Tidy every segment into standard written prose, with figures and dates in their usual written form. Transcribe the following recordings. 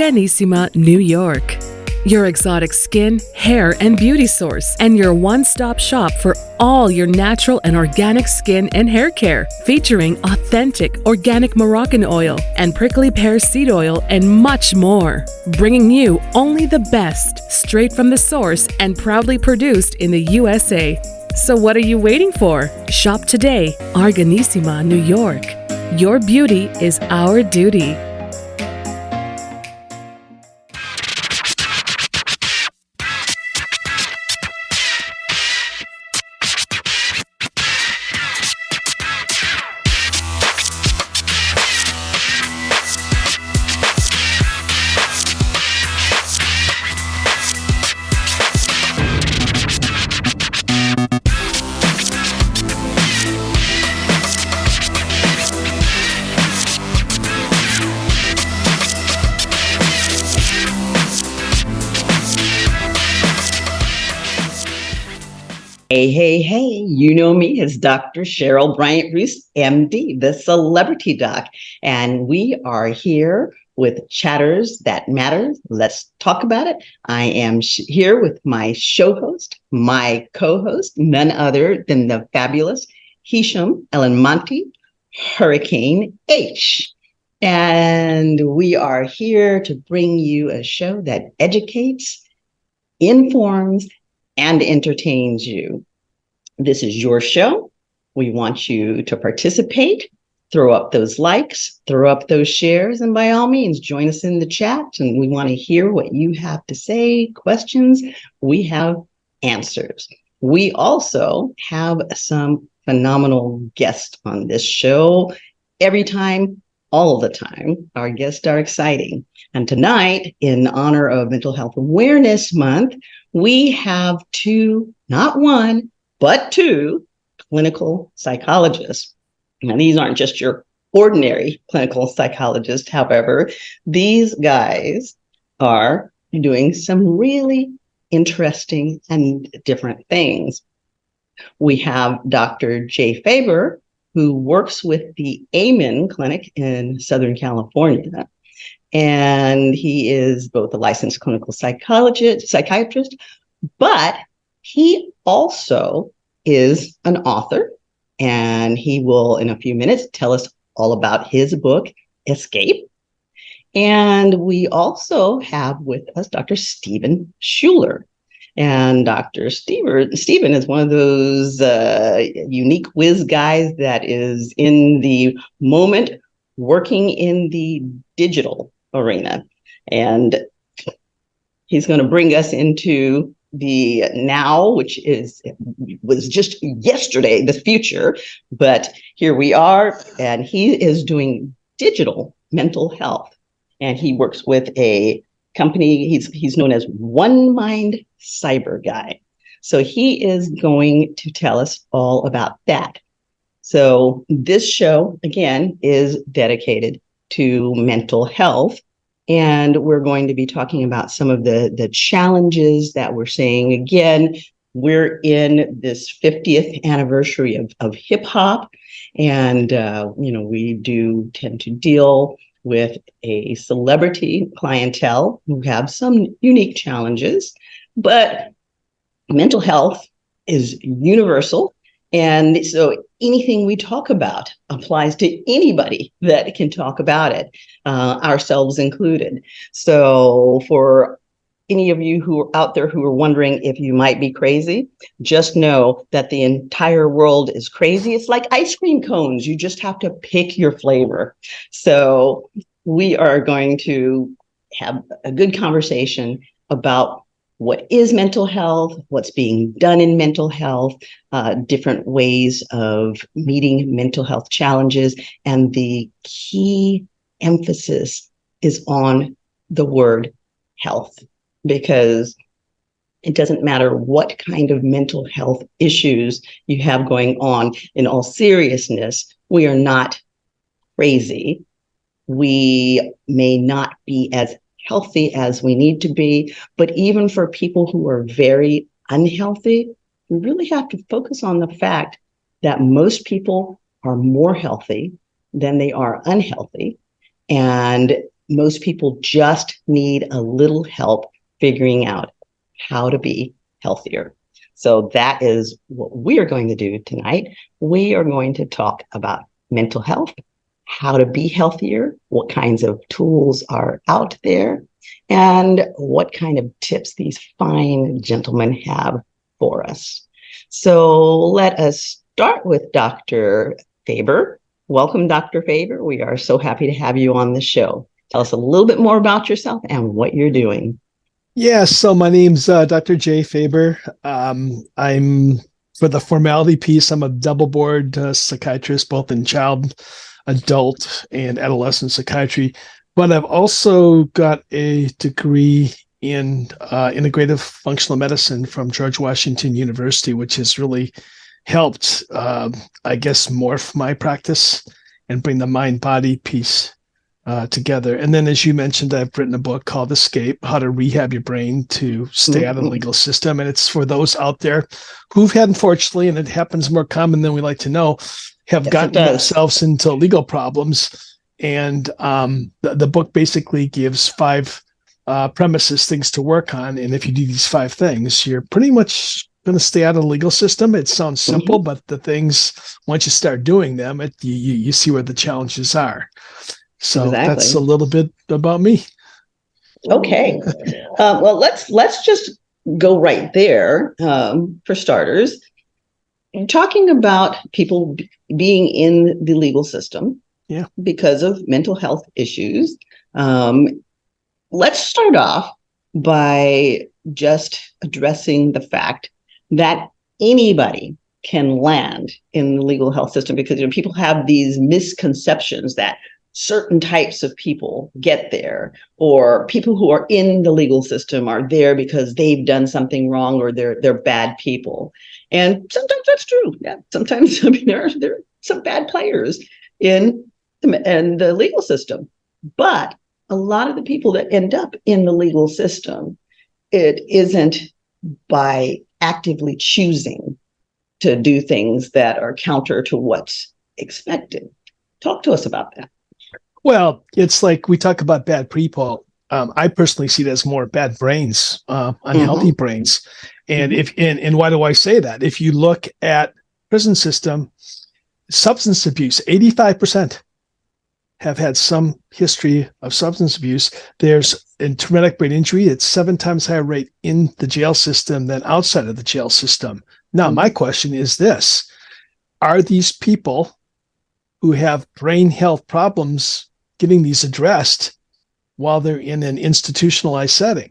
Arganissima, New York. Your exotic skin, hair, and beauty source, and your one-stop shop for all your natural and organic skin and hair care, featuring authentic organic Moroccan oil and prickly pear seed oil and much more. Bringing you only the best, straight from the source and proudly produced in the USA. So what are you waiting for? Shop today, Arganissima, New York. Your beauty is our duty. Hey, you know me as Dr. Cheryl Bryant-Roos, MD, the celebrity doc, and we are here with Chatters That Matter. Let's talk about it. I am here with my show host, my co-host, none other than the fabulous Hisham Elanmonti, Hurricane H. And we are here to bring you a show that educates, informs, and entertains you. This is your show. We want you to participate, throw up those likes, throw up those shares, and by all means, join us in the chat. And we want to hear what you have to say, questions. We have answers. We also have some phenomenal guests on this show. Every time, all the time, our guests are exciting. And tonight, in honor of Mental Health Awareness Month, we have two, not one, but two clinical psychologists. Now, these aren't just your ordinary clinical psychologists. However, these guys are doing some really interesting and different things. We have Dr. Jay Faber, who works with the Amen Clinic in Southern California. And he is both a licensed clinical psychiatrist, but he also is an author, and he will, in a few minutes, tell us all about his book, Escape. And we also have with us Dr. Stephen Schueller. And Dr. Stephen is one of those unique whiz guys that is in the moment working in the digital arena. And he's going to bring us into the now, which was just yesterday, the future, but here we are, and he is doing digital mental health. And he works with a company, he's known as One Mind Cyber Guy. So he is going to tell us all about that. So this show, again, is dedicated to mental health. And we're going to be talking about some of the challenges that we're seeing. Again, we're in this 50th anniversary of hip hop. And, we do tend to deal with a celebrity clientele who have some unique challenges, but mental health is universal. And so anything we talk about applies to anybody that can talk about it, ourselves included. So for any of you who are out there who are wondering if you might be crazy, just know that the entire world is crazy. It's like ice cream cones. You just have to pick your flavor. So we are going to have a good conversation about what is mental health, what's being done in mental health, different ways of meeting mental health challenges. And the key emphasis is on the word health, because it doesn't matter what kind of mental health issues you have going on. In all seriousness, we are not crazy. We may not be as healthy as we need to be, but even for people who are very unhealthy, we really have to focus on the fact that most people are more healthy than they are unhealthy. And most people just need a little help figuring out how to be healthier. So that is what we are going to do tonight. We are going to talk about mental health, how to be healthier, what kinds of tools are out there, and what kind of tips these fine gentlemen have for us. So let us start with Dr. Faber. Welcome, Dr. Faber. We are so happy to have you on the show. Tell us a little bit more about yourself and what you're doing. Yeah, so my name's Dr. Jay Faber. I'm, for the formality piece, I'm a double board psychiatrist, both in child, adult, and adolescent psychiatry. But I've also got a degree in integrative functional medicine from George Washington University, which has really helped, I guess, morph my practice and bring the mind-body piece together. And then, as you mentioned, I've written a book called Escape: How to Rehab Your Brain to Stay Out of the Legal System. And it's for those out there who've had, unfortunately, and it happens more common than we like to know, have gotten themselves into legal problems. And the book basically gives 5 premises, things to work on. And if you do these 5 things, you're pretty much going to stay out of the legal system. It sounds simple, but the things, once you start doing them, you see where the challenges are. So that's a little bit about me. Okay. Well, let's just go right there for starters. Talking about people being in the legal system because of mental health issues. Let's start off by just addressing the fact that anybody can land in the legal health system, because people have these misconceptions that certain types of people get there, or people who are in the legal system are there because they've done something wrong, or they're bad people. And sometimes that's true. Yeah, sometimes there are some bad players in the legal system. But a lot of the people that end up in the legal system, it isn't by actively choosing to do things that are counter to what's expected. Talk to us about that. Well, it's like we talk about bad people. I personally see it as more bad brains, unhealthy brains. And and why do I say that? If you look at prison system, substance abuse, 85% have had some history of substance abuse. There's in traumatic brain injury, it's 7 times higher rate in the jail system than outside of the jail system. Now, my question is this: are these people who have brain health problems getting these addressed while they're in an institutionalized setting,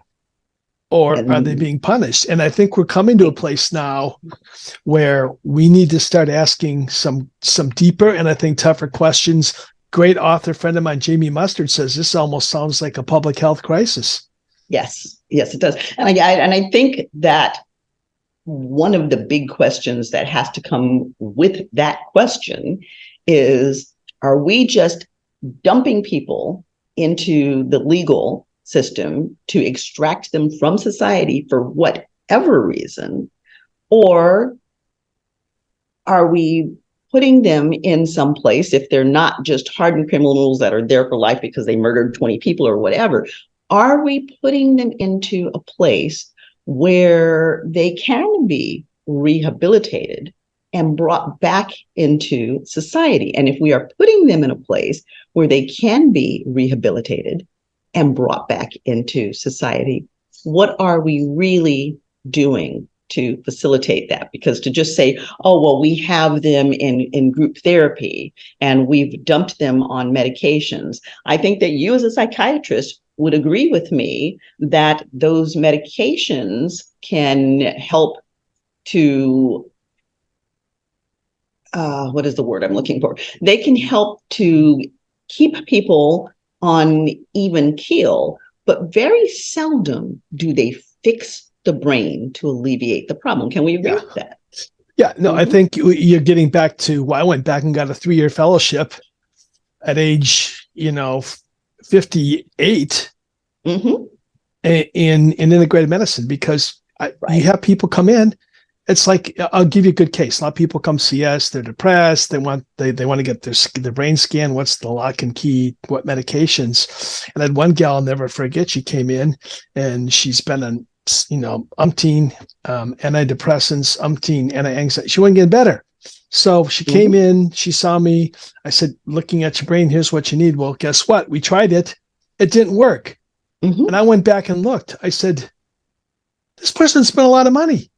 or are they being punished? And I think we're coming to a place now where we need to start asking some deeper and I think tougher questions. Great author friend of mine, Jamie Mustard, says this almost sounds like a public health crisis. Yes, it does. And I think that one of the big questions that has to come with that question is, are we just dumping people into the legal system to extract them from society for whatever reason? Or are we putting them in some place, if they're not just hardened criminals that are there for life because they murdered 20 people or whatever, are we putting them into a place where they can be rehabilitated and brought back into society? And if we are putting them in a place where they can be rehabilitated and brought back into society, what are we really doing to facilitate that? Because to just say, oh, well, we have them in group therapy and we've dumped them on medications. I think that you as a psychiatrist would agree with me that those medications can help to what is the word I'm looking for? They can help to keep people on even keel, but very seldom do they fix the brain to alleviate the problem. Can we agree with that? Yeah, no, I think you're getting back to, well, I went back and got a 3-year fellowship at age, 58 in integrative medicine, because you have people come in it's like, I'll give you a good case. A lot of people come see us, they're depressed, they want to get their brain scan, what's the lock and key, what medications. And then one gal, I'll never forget, she came in and she's been on, umpteen antidepressants, umpteen anti-anxiety. She wasn't getting better. So she came in, she saw me. I said, looking at your brain, here's what you need. Well, guess what? We tried it. It didn't work. And I went back and looked. I said, this person spent a lot of money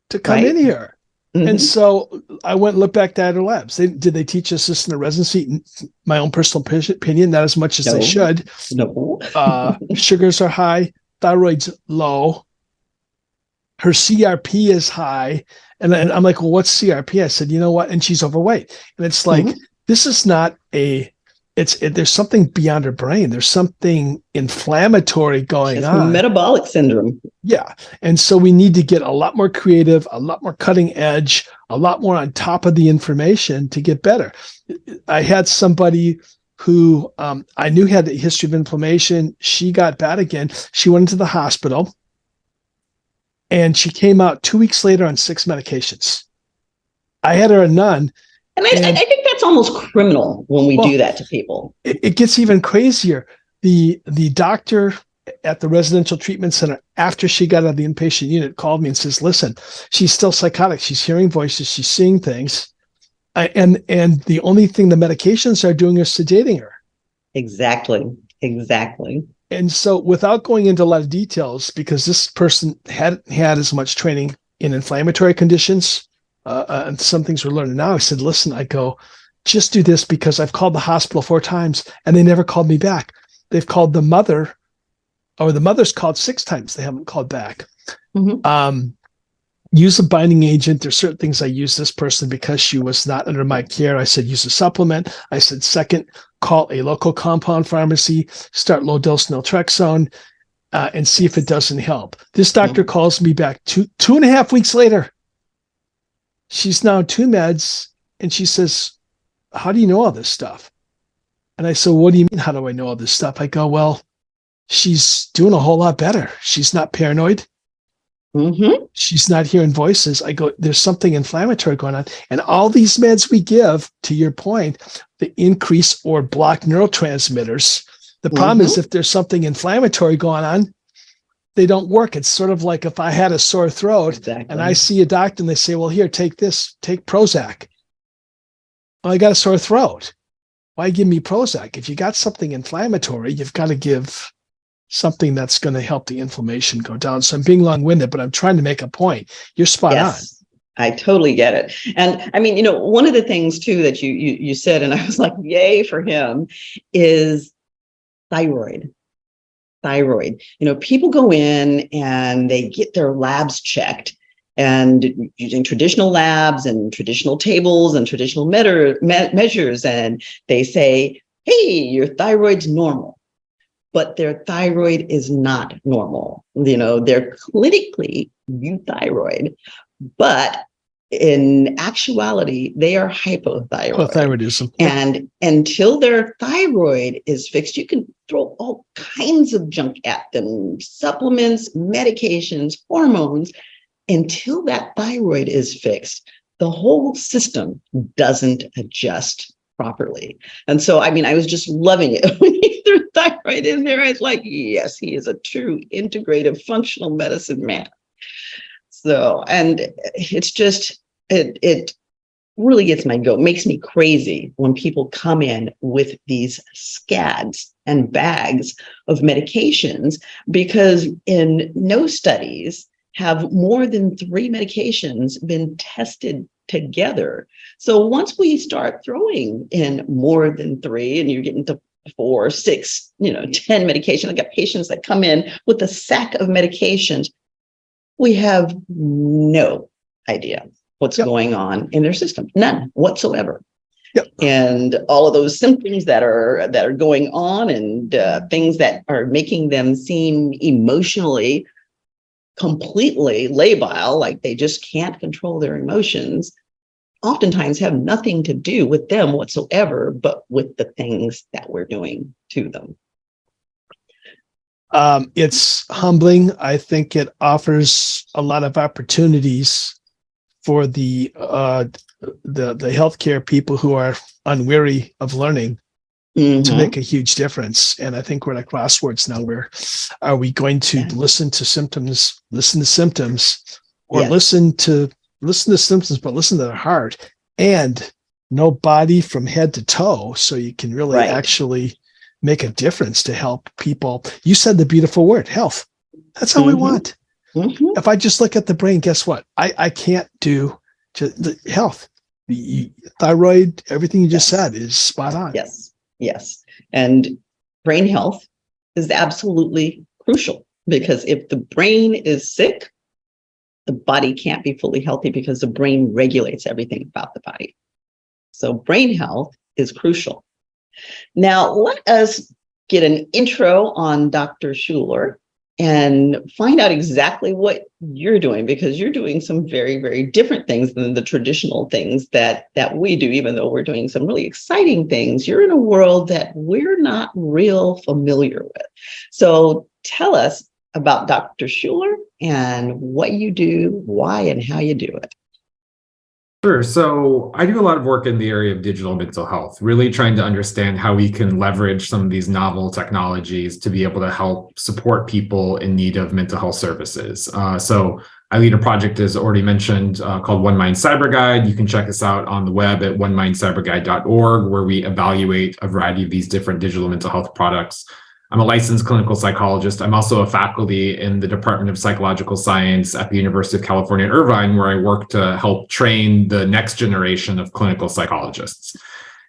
to come in here. And so I went and looked back at her labs. Did they teach us this in the residency? My own personal opinion, not as much as they should. No. Sugars are high, thyroid's low. Her CRP is high. And I'm like, well, what's CRP? I said, you know what? And she's overweight. And it's like, this is not there's something beyond her brain. There's something inflammatory going on. Metabolic syndrome. Yeah. And so we need to get a lot more creative, a lot more cutting edge, a lot more on top of the information to get better. I had somebody who I knew had a history of inflammation. She got bad again. She went into the hospital. And she came out 2 weeks later on 6 medications. I had her on none. And I think that's almost criminal when we do that to people. It gets even crazier. The doctor at the residential treatment center, after she got out of the inpatient unit, called me and says, listen, she's still psychotic. She's hearing voices. She's seeing things. And the only thing the medications are doing is sedating her. Exactly. And so without going into a lot of details, because this person hadn't had as much training in inflammatory conditions, and some things we're learning now, I said, listen, I go, just do this, because I've called the hospital 4 times and they never called me back. They've called the mother, or the mother's called 6 times. They haven't called back. Use a binding agent. There's certain things I use this person because she was not under my care. I said, use a supplement. I said, second, call a local compound pharmacy, start low dose naltrexone, and see if it doesn't help. This doctor calls me back 2.5 weeks later. She's now on 2 meds, and she says, how do you know all this stuff? And I said, what do you mean, how do I know all this stuff? I go, well, she's doing a whole lot better. She's not paranoid. She's not hearing voices. I go, there's something inflammatory going on. And all these meds we give, to your point, they increase or block neurotransmitters. The problem is, if there's something inflammatory going on, they don't work. It's sort of like if I had a sore throat and I see a doctor and they say, well, here, take this, take Prozac. Well, I got a sore throat. Why give me Prozac? If you got something inflammatory, you've got to give something that's going to help the inflammation go down. So I'm being long-winded, but I'm trying to make a point. You're spot on. I totally get it. And I mean, one of the things too that you said, and I was like, yay for him, is thyroid. People go in and they get their labs checked, and using traditional labs and traditional tables and traditional measures, and they say, hey, your thyroid's normal. But their thyroid is not normal. They're clinically euthyroid, but in actuality, they are hypothyroid. Hypothyroidism. And until their thyroid is fixed, you can throw all kinds of junk at them, supplements, medications, hormones. Until that thyroid is fixed, the whole system doesn't adjust properly. And so, I mean, I was just loving it when you threw thyroid in there. I was like, yes, he is a true integrative functional medicine man. So, and it's just, it really gets my goat, makes me crazy when people come in with these scads and bags of medications, because in no studies have more than 3 medications been tested together. So once we start throwing in more than 3 and you're getting to 4, 6, 10 medications, I got patients that come in with a sack of medications. We have no idea what's going on in their system, none whatsoever. And all of those symptoms that are going on, and things that are making them seem emotionally completely labile, like they just can't control their emotions, oftentimes have nothing to do with them whatsoever, but with the things that we're doing to them. It's humbling. I think it offers a lot of opportunities for the healthcare people who are unweary of learning to make a huge difference. And I think we're at a crossroads now. Where are we going to listen to symptoms, or listen to symptoms, but listen to the heart, and know body from head to toe, so you can really actually make a difference to help people. You said the beautiful word, health. That's all we want. If I just look at the brain, guess what? I can't do the health. The thyroid, everything you just said is spot on. Yes. And brain health is absolutely crucial, because if the brain is sick, the body can't be fully healthy, because the brain regulates everything about the body. So brain health is crucial. Now, let us get an intro on Dr. Schueller and find out exactly what you're doing, because you're doing some very, very different things than the traditional things that we do. Even though we're doing some really exciting things, you're in a world that we're not real familiar with. So tell us about Dr. Schueller and what you do, why and how you do it. Sure. So I do a lot of work in the area of digital mental health, really trying to understand how we can leverage some of these novel technologies to be able to help support people in need of mental health services. So I lead a project, as already mentioned, called One Mind Cyber Guide. You can check us out on the web at onemindcyberguide.org, where we evaluate a variety of these different digital mental health products. I'm a licensed clinical psychologist. I'm also a faculty in the Department of Psychological Science at the University of California, Irvine, where I work to help train the next generation of clinical psychologists.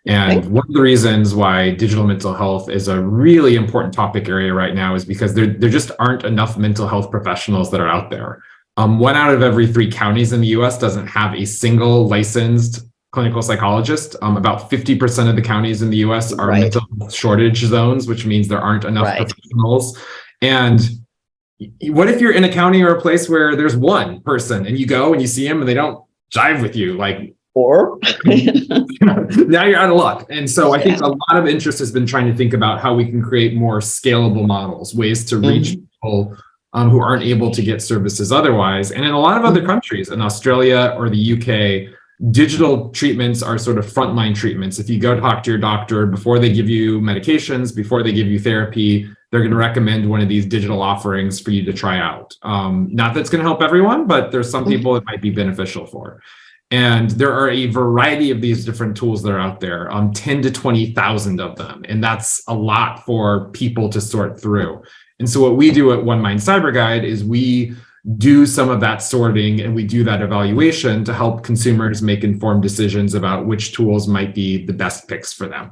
And one of the reasons why digital mental health is a really important topic area right now is because there just aren't enough mental health professionals that are out there. 1 out of every 3 counties in the US doesn't have a single licensed clinical psychologist. About 50% of the counties in the US are mental health shortage zones, which means there aren't enough professionals. And what if you're in a county or a place where there's one person and you go and you see them and they don't jive with you? Or now you're out of luck. And so I think a lot of interest has been trying to think about how we can create more scalable models, ways to reach people who aren't able to get services otherwise. And in a lot of other countries, in Australia or the UK, digital treatments are sort of frontline treatments. If you go talk to your doctor before they give you medications, before they give you therapy, they're going to recommend one of these digital offerings for you to try out. Not that it's going to help everyone, but there's some people it might be beneficial for. And there are a variety of these different tools that are out there, 10 to 20,000 of them. And that's a lot for people to sort through. And so what we do at One Mind Cyber Guide is we do some of that sorting and we do that evaluation to help consumers make informed decisions about which tools might be the best picks for them.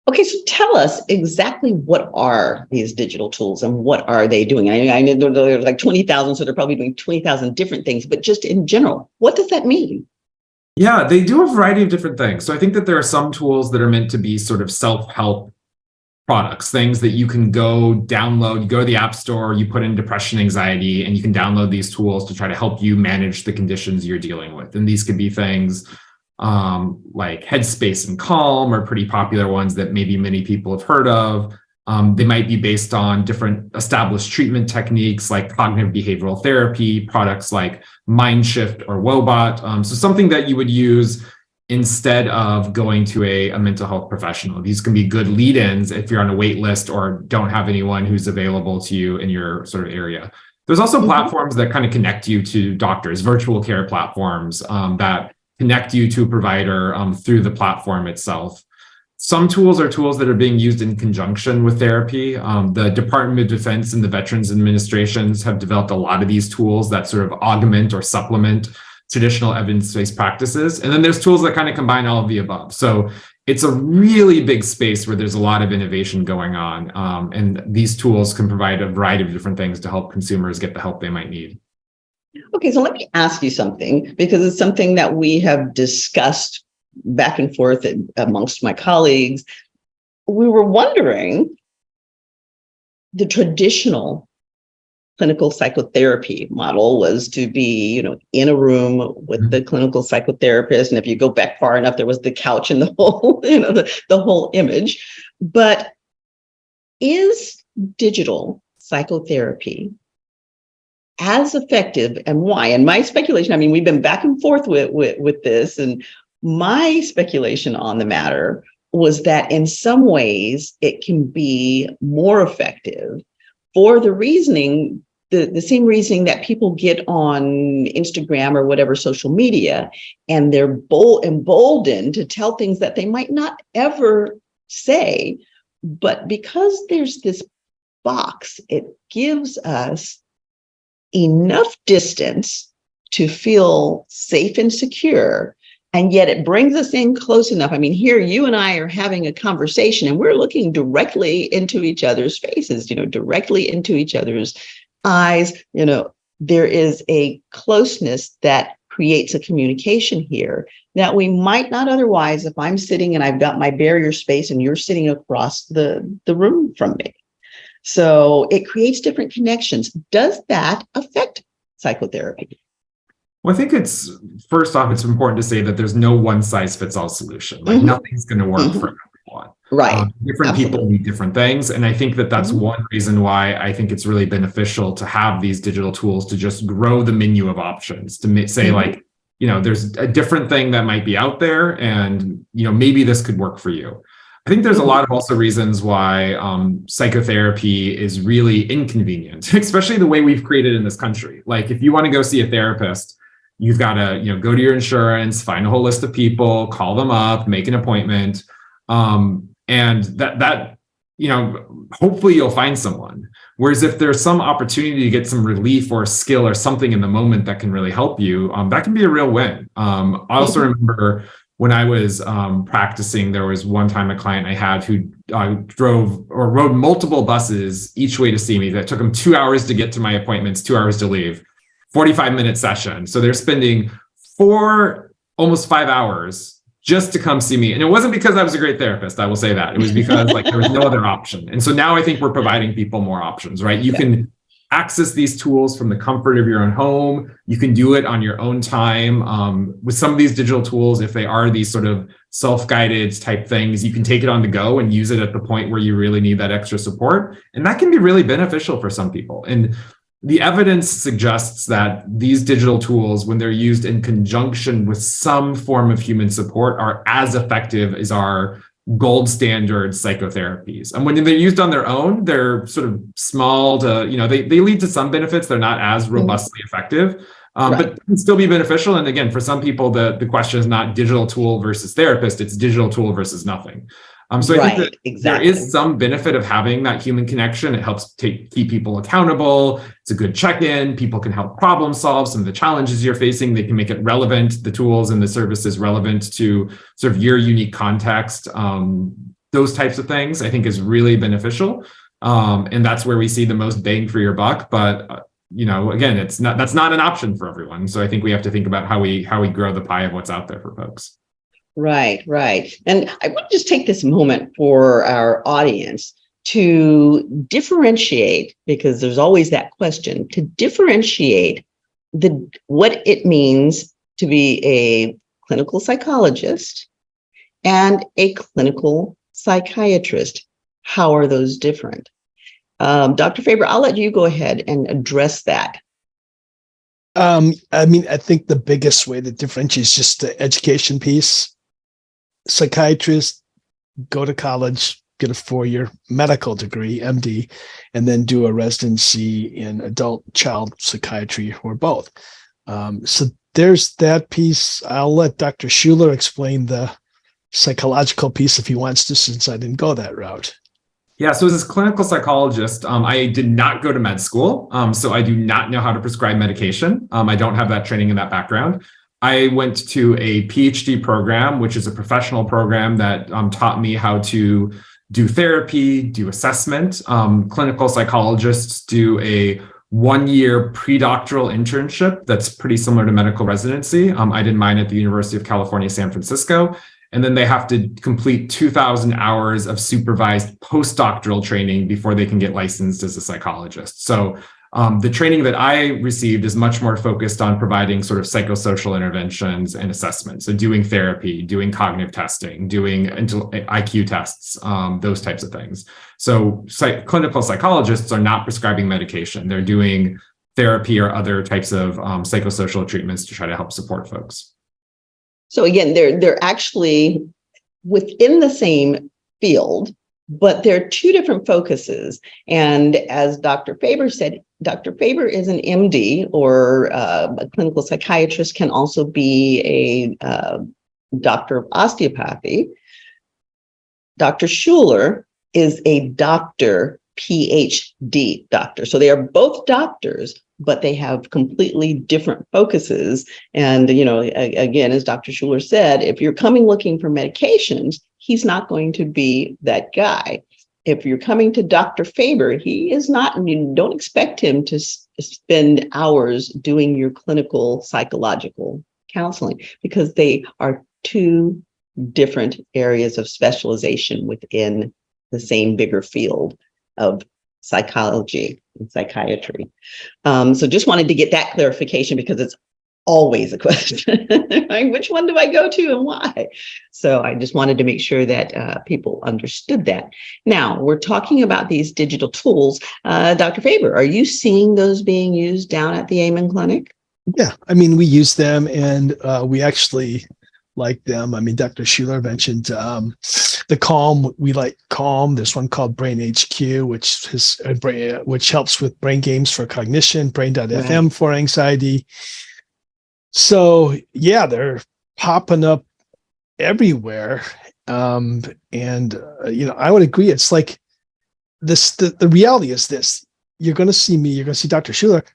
Okay, so tell us exactly what are these digital tools and what are they doing? I know there's like 20,000, so they're probably doing 20,000 different things, but just in general, what does that mean? Yeah, they do a variety of different things. So I think that there are some tools that are meant to be sort of self-help products, things that you can go download, you go to the App Store, you put in depression, anxiety, and you can download these tools to try to help you manage the conditions you're dealing with. And these could be things like Headspace and Calm are pretty popular ones that maybe many people have heard of. They might be based on different established treatment techniques like cognitive behavioral therapy, products like MindShift or Wobot. So something that you would use instead of going to a mental health professional. These can be good lead-ins if you're on a wait list or don't have anyone who's available to you in your sort of area. There's also platforms that kind of connect you to doctors, virtual care platforms that connect you to a provider through the platform itself. Some tools are tools that are being used in conjunction with therapy. The Department of Defense and the Veterans Administrations have developed a lot of these tools that sort of augment or supplement traditional evidence-based practices. And then there's tools that kind of combine all of the above. So it's a really big space where there's a lot of innovation going on. And these tools can provide a variety of different things to help consumers get the help they might need. Okay, so let me ask you something, because it's something that we have discussed back and forth amongst my colleagues. We were wondering, the traditional clinical psychotherapy model was to be, in a room with the clinical psychotherapist. And if you go back far enough, there was the couch and the whole, the whole image. But is digital psychotherapy as effective, and why? And my speculation, I mean, we've been back and forth with this, and my speculation on the matter was that in some ways it can be more effective for the reasoning, the same reasoning that people get on Instagram or whatever social media, and they're emboldened to tell things that they might not ever say, but because there's this box, it gives us enough distance to feel safe and secure. And yet it brings us in close enough. I mean, here you and I are having a conversation and we're looking directly into each other's faces, directly into each other's eyes. There is a closeness that creates a communication here that we might not otherwise if I'm sitting and I've got my barrier space and you're sitting across the room from me. So it creates different connections. Does that affect psychotherapy? Well, I think first off, it's important to say that there's no one size fits all solution. Like nothing's going to work for everyone. Right. Different people need different things. And I think that that's one reason why I think it's really beneficial to have these digital tools to just grow the menu of options, to say like, there's a different thing that might be out there and, maybe this could work for you. I think there's a lot of also reasons why psychotherapy is really inconvenient, especially the way we've created in this country. Like if you want to go see a therapist, you've got to, go to your insurance, find a whole list of people, call them up, make an appointment. And that, hopefully you'll find someone. Whereas if there's some opportunity to get some relief or skill or something in the moment that can really help you, that can be a real win. I also remember when I was practicing, there was one time a client I had who rode multiple buses each way to see me. That took them 2 hours to get to my appointments, 2 hours to leave. 45-minute session. So they're spending almost 5 hours just to come see me. And it wasn't because I was a great therapist, I will say that. It was because there was no other option. And so now I think we're providing people more options, right? You can access these tools from the comfort of your own home. You can do it on your own time. With some of these digital tools, if they are these sort of self-guided type things, you can take it on the go and use it at the point where you really need that extra support. And that can be really beneficial for some people. And the evidence suggests that these digital tools, when they're used in conjunction with some form of human support, are as effective as our gold standard psychotherapies. And when they're used on their own, they're sort of small to, they lead to some benefits. They're not as robustly effective, but can still be beneficial. And again, for some people, the question is not digital tool versus therapist, it's digital tool versus nothing. So I think that there is some benefit of having that human connection. It helps keep people accountable. It's a good check-in. People can help problem solve some of the challenges you're facing. They can make it relevant, the tools and the services relevant to sort of your unique context. Those types of things I think is really beneficial. And that's where we see the most bang for your buck. But again, that's not an option for everyone. So I think we have to think about how we grow the pie of what's out there for folks. Right. And I want to just take this moment for our audience to differentiate, because there's always that question, to differentiate what it means to be a clinical psychologist and a clinical psychiatrist. How are those different? Dr. Faber, I'll let you go ahead and address that. I think the biggest way to differentiate is just the education piece. Psychiatrists go to college, get a 4-year medical degree, MD, and then do a residency in adult child psychiatry or both. So there's that piece. I'll let Dr. Schueller explain the psychological piece if he wants to, since I didn't go that route. Yeah, so as a clinical psychologist, I did not go to med school, so I do not know how to prescribe medication. I don't have that training and that background. I went to a PhD program, which is a professional program that taught me how to do therapy, do assessment. Clinical psychologists do a 1-year pre-doctoral internship that's pretty similar to medical residency. I did mine at the University of California, San Francisco. And then they have to complete 2,000 hours of supervised postdoctoral training before they can get licensed as a psychologist. So the training that I received is much more focused on providing sort of psychosocial interventions and assessments. So doing therapy, doing cognitive testing, doing IQ tests, those types of things. So clinical psychologists are not prescribing medication. They're doing therapy or other types of psychosocial treatments to try to help support folks. So again, they're actually within the same field, but there are two different focuses. And as Dr. Faber said, Dr. Faber is an MD, or a clinical psychiatrist, can also be a doctor of osteopathy. Dr. Schueller is a doctor, PhD doctor. So they are both doctors, but they have completely different focuses. And, again, as Dr. Schueller said, if you're coming looking for medications, he's not going to be that guy. If you're coming to Dr. Faber, he is not, and you don't expect him to spend hours doing your clinical psychological counseling, because they are two different areas of specialization within the same bigger field of psychology and psychiatry. So just wanted to get that clarification, because it's always a question. Right? Which one do I go to and why? So I just wanted to make sure that people understood that. Now, we're talking about these digital tools. Dr. Faber, are you seeing those being used down at the Amen Clinic? Yeah, I mean, we use them, and we actually like them. I mean, Dr. Schueller mentioned the Calm. We like Calm. There's one called Brain HQ, which helps with brain games for cognition, Brain.fm Right. for anxiety. So yeah, they're popping up everywhere. I would agree. It's like this, the reality is this: you're going to see me, you're going to see Dr. Schueller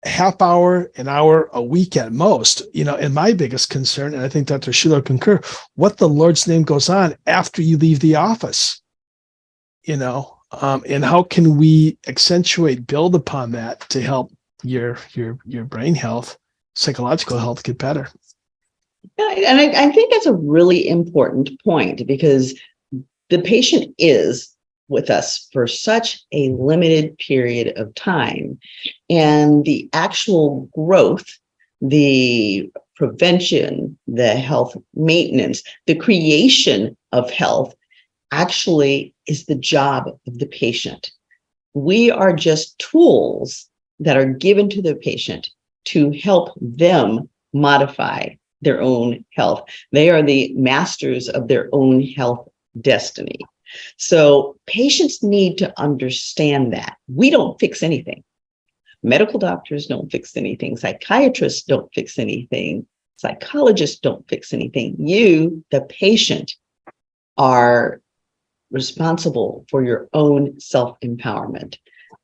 half hour, an hour a week at most, and my biggest concern, and I think Dr. Schueller concur, what the Lord's name goes on after you leave the office, and how can we build upon that to help your brain health, psychological health get better. And I think that's a really important point, because the patient is with us for such a limited period of time, and the actual growth, the prevention, the health maintenance, the creation of health actually is the job of the patient. We are just tools that are given to the patient to help them modify their own health. They are the masters of their own health destiny. So patients need to understand that we don't fix anything. Medical doctors don't fix anything. Psychiatrists don't fix anything. Psychologists don't fix anything. You, the patient, are responsible for your own self-empowerment,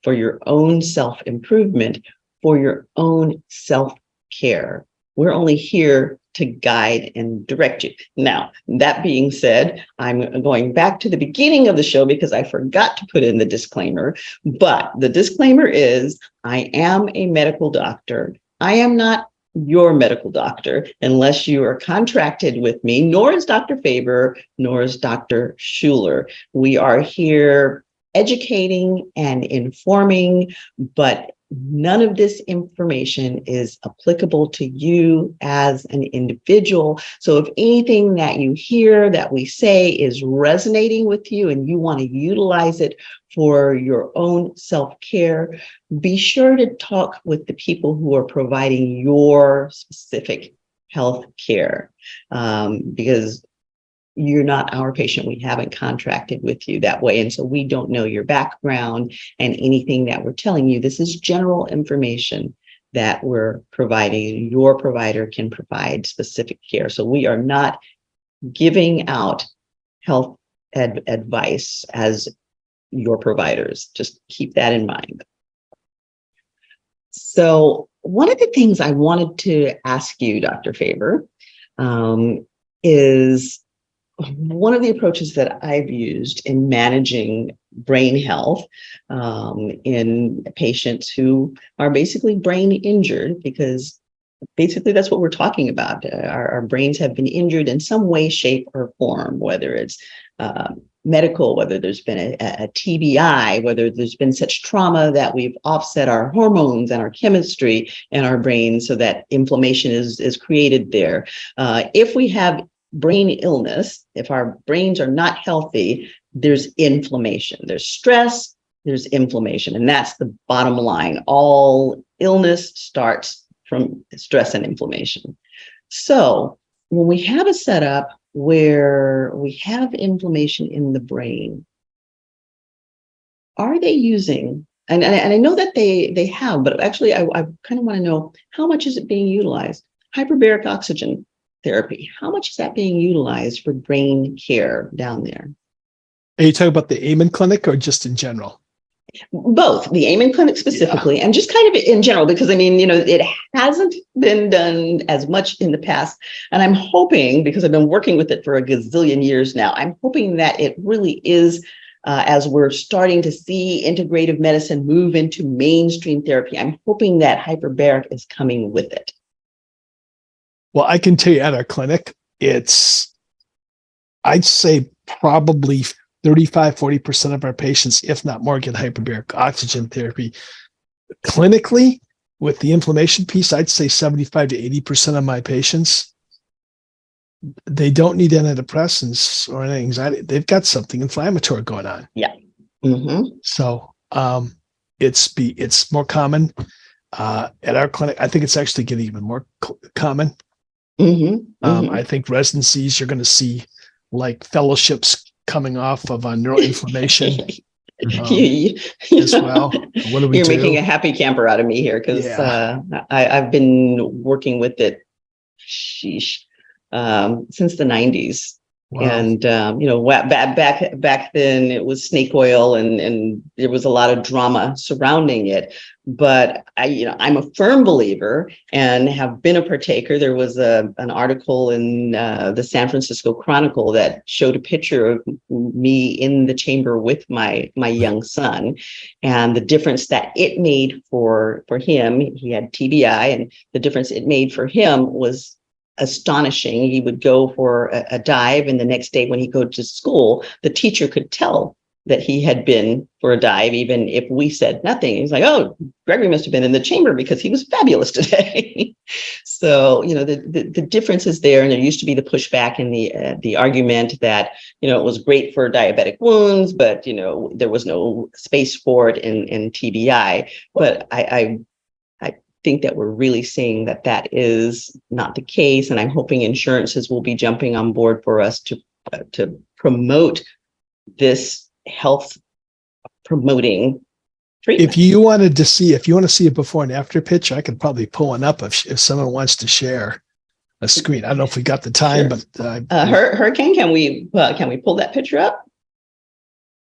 for your own self-improvement, for your own self-care. We're only here to guide and direct you. Now, that being said, I'm going back to the beginning of the show because I forgot to put in the disclaimer, but the disclaimer is I am a medical doctor. I am not your medical doctor unless you are contracted with me, nor is Dr. Faber, nor is Dr. Schueller. We are here educating and informing, but none of this information is applicable to you as an individual. So if anything that you hear that we say is resonating with you and you want to utilize it for your own self-care, be sure to talk with the people who are providing your specific health care, because you're not our patient. We haven't contracted with you that way. And so we don't know your background and anything that we're telling you. This is general information that we're providing. Your provider can provide specific care. So we are not giving out health advice as your providers. Just keep that in mind. So one of the things I wanted to ask you, Dr. Faber, is one of the approaches that I've used in managing brain health in patients who are basically brain injured, because basically that's what we're talking about. Our brains have been injured in some way, shape, or form, whether it's medical, whether there's been a TBI, whether there's been such trauma that we've offset our hormones and our chemistry in our brain so that inflammation is created there. If we have brain illness, if our brains are not healthy, there's inflammation, there's stress, there's inflammation. And that's the bottom line. All illness starts from stress and inflammation. So when we have a setup where we have inflammation in the brain, are they using, and I know that they have, but actually I kind of want to know, how much is it being utilized? Hyperbaric oxygen therapy, how much is that being utilized for brain care down there? Are you talking about the Amen Clinic or just in general? Both, the Amen Clinic specifically, and just kind of in general, because I mean, it hasn't been done as much in the past. And I'm hoping, because I've been working with it for a gazillion years now, I'm hoping that it really is, as we're starting to see integrative medicine move into mainstream therapy, I'm hoping that hyperbaric is coming with it. Well, I can tell you at our clinic, I'd say probably 35-40% of our patients, if not more, get hyperbaric oxygen therapy. Clinically, with the inflammation piece, I'd say 75 to 80% of my patients, they don't need antidepressants or anxiety. They've got something inflammatory going on. Yeah. Mm-hmm. So it's more common at our clinic. I think it's actually getting even more common. Mm-hmm. Mm-hmm. I think residencies, you're going to see like fellowships coming off of neuroinflation as well. What do we You're do? making a happy camper out of me here, because I've been working with it, since the 90s. Wow. And back then it was snake oil, and there was a lot of drama surrounding it. But I'm a firm believer and have been a partaker. There was an article in the San Francisco Chronicle that showed a picture of me in the chamber with my young son, and the difference that it made for him. He had TBI, and the difference it made for him was astonishing. He would go for a dive, and the next day when he go to school, the teacher could tell that he had been for a dive, even if we said nothing. He's like, "Oh, Gregory must have been in the chamber because he was fabulous today." So, the difference is there. And there used to be the pushback and the argument that, it was great for diabetic wounds, but, there was no space for it in TBI. But I think that we're really seeing that is not the case. And I'm hoping insurances will be jumping on board for us to promote this health promoting treatment. If you want to see a before and after picture, I could probably pull one up if someone wants to share a screen. I don't know if we got the time, sure. But Hurricane, can we pull that picture up?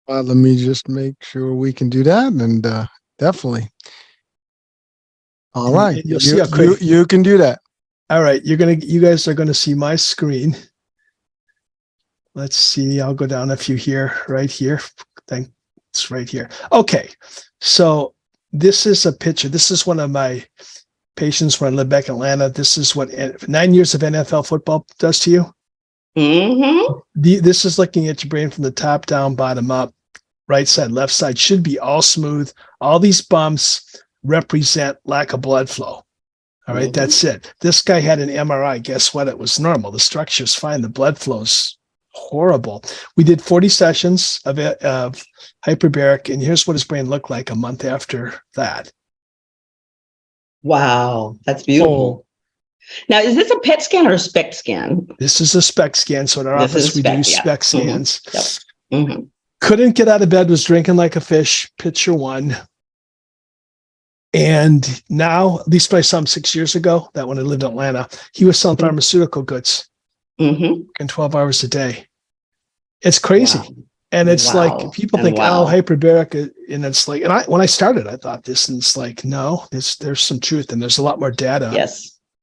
Let me just make sure we can do that, and definitely. All right, you'll see how quick you can do that. All right, you guys are going to see my screen. Let's see. I'll go down a few here, right here. It's right here. Okay, so this is a picture. This is one of my patients when I live back in Atlanta. This is what 9 years of NFL football does to you. Mm-hmm. This is looking at your brain from the top down, bottom up, right side, left side. Should be all smooth. All these bumps represent lack of blood flow. All right, that's it. This guy had an MRI. Guess what? It was normal. The structure's fine. The blood flow's horrible. We did 40 sessions of hyperbaric, and here's what his brain looked like a month after that. Wow, that's beautiful. Now, is this a PET scan or a SPECT scan? This is a SPECT scan. So in our office, we do SPECT scans. Mm-hmm. Yep. Mm-hmm. Couldn't get out of bed, was drinking like a fish, picture one. And now, at least I saw him 6 years ago, that when I lived in Atlanta, he was selling pharmaceutical goods in 12 hours a day. It's crazy. Wow. And it's like, people think, oh, hyperbaric. And it's like, when I started, I thought this, and it's like, no, there's some truth, and there's a lot more data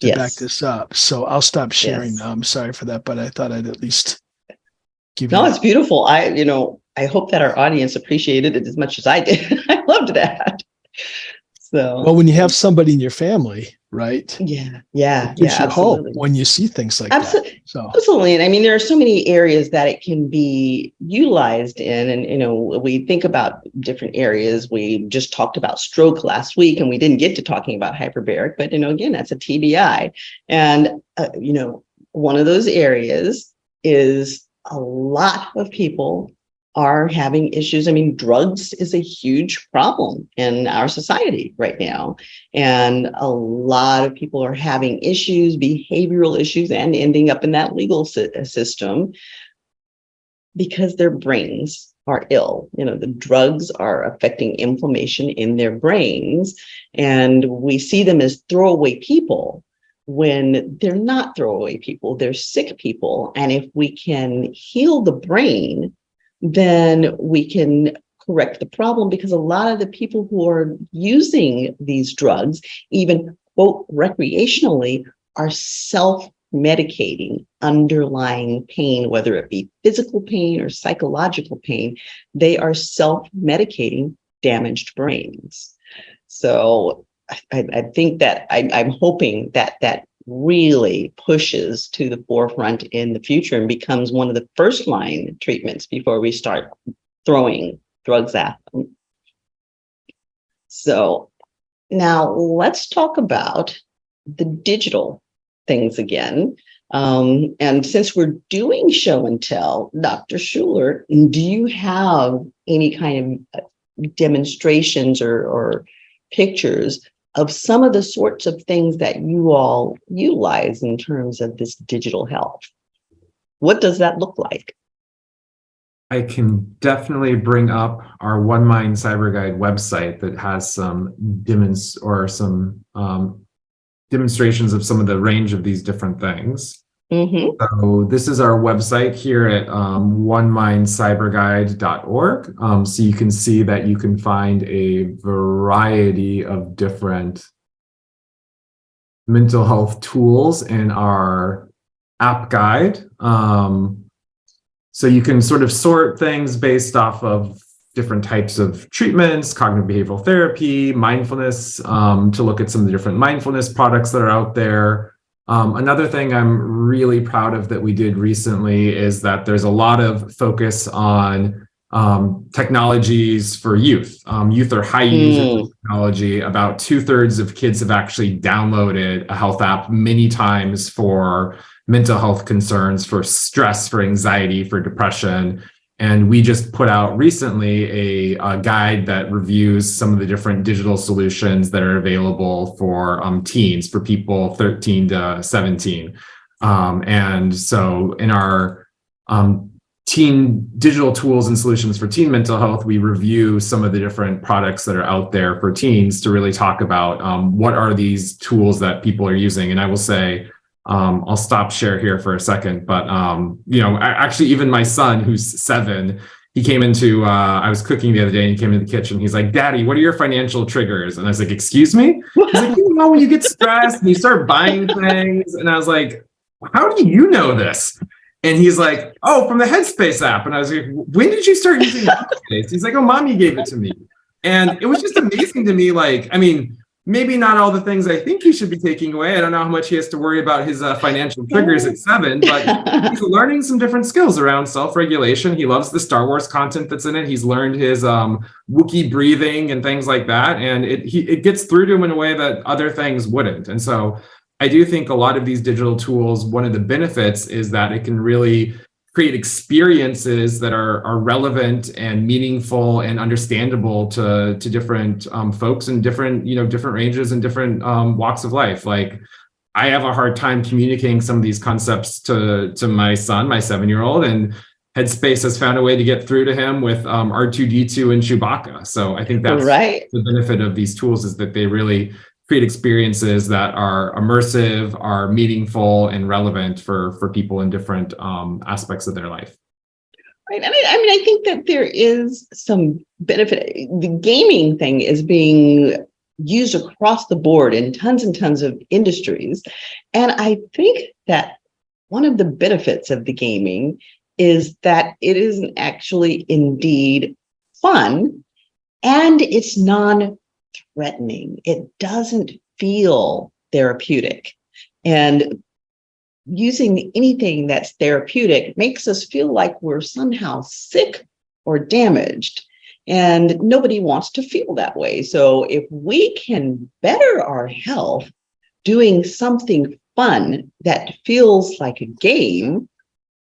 to back this up. So I'll stop sharing now. I'm sorry for that, but I thought I'd at least give you. No, it's beautiful. I hope that our audience appreciated it as much as I did. I loved that. So, well, when you have somebody in your family, right? Yeah, hope when you see things like that. So absolutely. And I mean, there are so many areas that it can be utilized in. And, we think about different areas. We just talked about stroke last week, and we didn't get to talking about hyperbaric, but, again, that's a TBI. And, one of those areas is a lot of people are having issues. I mean, drugs is a huge problem in our society right now. And a lot of people are having issues, behavioral issues, and ending up in that legal system because their brains are ill. You know, the drugs are affecting inflammation in their brains, and we see them as throwaway people when they're not throwaway people, they're sick people. And if we can heal the brain, then we can correct the problem, because a lot of the people who are using these drugs, even quote recreationally, are self-medicating underlying pain, whether it be physical pain or psychological pain. They are self-medicating damaged brains. So I think that I'm hoping that that really pushes to the forefront in the future and becomes one of the first line treatments before we start throwing drugs at them. So now let's talk about the digital things again. And since we're doing show and tell, Dr. Schueller, do you have any kind of demonstrations or pictures of some of the sorts of things that you all utilize in terms of this digital health? What does that look like? I can definitely bring up our One Mind Cyber Guide website that has some demonstrations of some of the range of these different things. So this is our website here at onemindcyberguide.org. So you can see that you can find a variety of different mental health tools in our app guide. So you can sort of sort things based off of different types of treatments, cognitive behavioral therapy, mindfulness, to look at some of the different mindfulness products that are out there. Another thing I'm really proud of that we did recently is that there's a lot of focus on technologies for youth. Youth are high users of technology. About 2/3 of kids have actually downloaded a health app many times for mental health concerns, for stress, for anxiety, for depression. And we just put out recently a guide that reviews some of the different digital solutions that are available for teens, for people 13 to 17. And so in our teen digital tools and solutions for teen mental health, we review some of the different products that are out there for teens to really talk about what are these tools that people are using. And I will say, I'll stop share here for a second, but actually even my son, who's 7, he came into, I was cooking the other day and he came into the kitchen. He's like, "Daddy, what are your financial triggers?" And I was like, "Excuse me?" He's like, "When you get stressed and you start buying things." And I was like, "How do you know this?" And he's like, "Oh, from the Headspace app." And I was like, "When did you start using Headspace?" He's like, "Oh, Mommy gave it to me." And it was just amazing to me. Like, I mean, maybe not all the things I think he should be taking away. I don't know how much he has to worry about his financial triggers at 7, but he's learning some different skills around self-regulation. He loves the Star Wars content that's in it. He's learned his Wookiee breathing and things like that. And it gets through to him in a way that other things wouldn't. And so I do think a lot of these digital tools, one of the benefits is that it can really create experiences that are relevant and meaningful and understandable to different folks in different ranges and different walks of life. Like, I have a hard time communicating some of these concepts to my son, my 7-year-old, and Headspace has found a way to get through to him with R2-D2 and Chewbacca. So I think that's right. The benefit of these tools is that they really create experiences that are immersive, are meaningful, and relevant for people in different aspects of their life. Right. I mean, I think that there is some benefit. The gaming thing is being used across the board in tons and tons of industries. And I think that one of the benefits of the gaming is that it isn't actually indeed fun, and it's non-threatening. It doesn't feel therapeutic. And using anything that's therapeutic makes us feel like we're somehow sick or damaged. And nobody wants to feel that way. So if we can better our health doing something fun that feels like a game,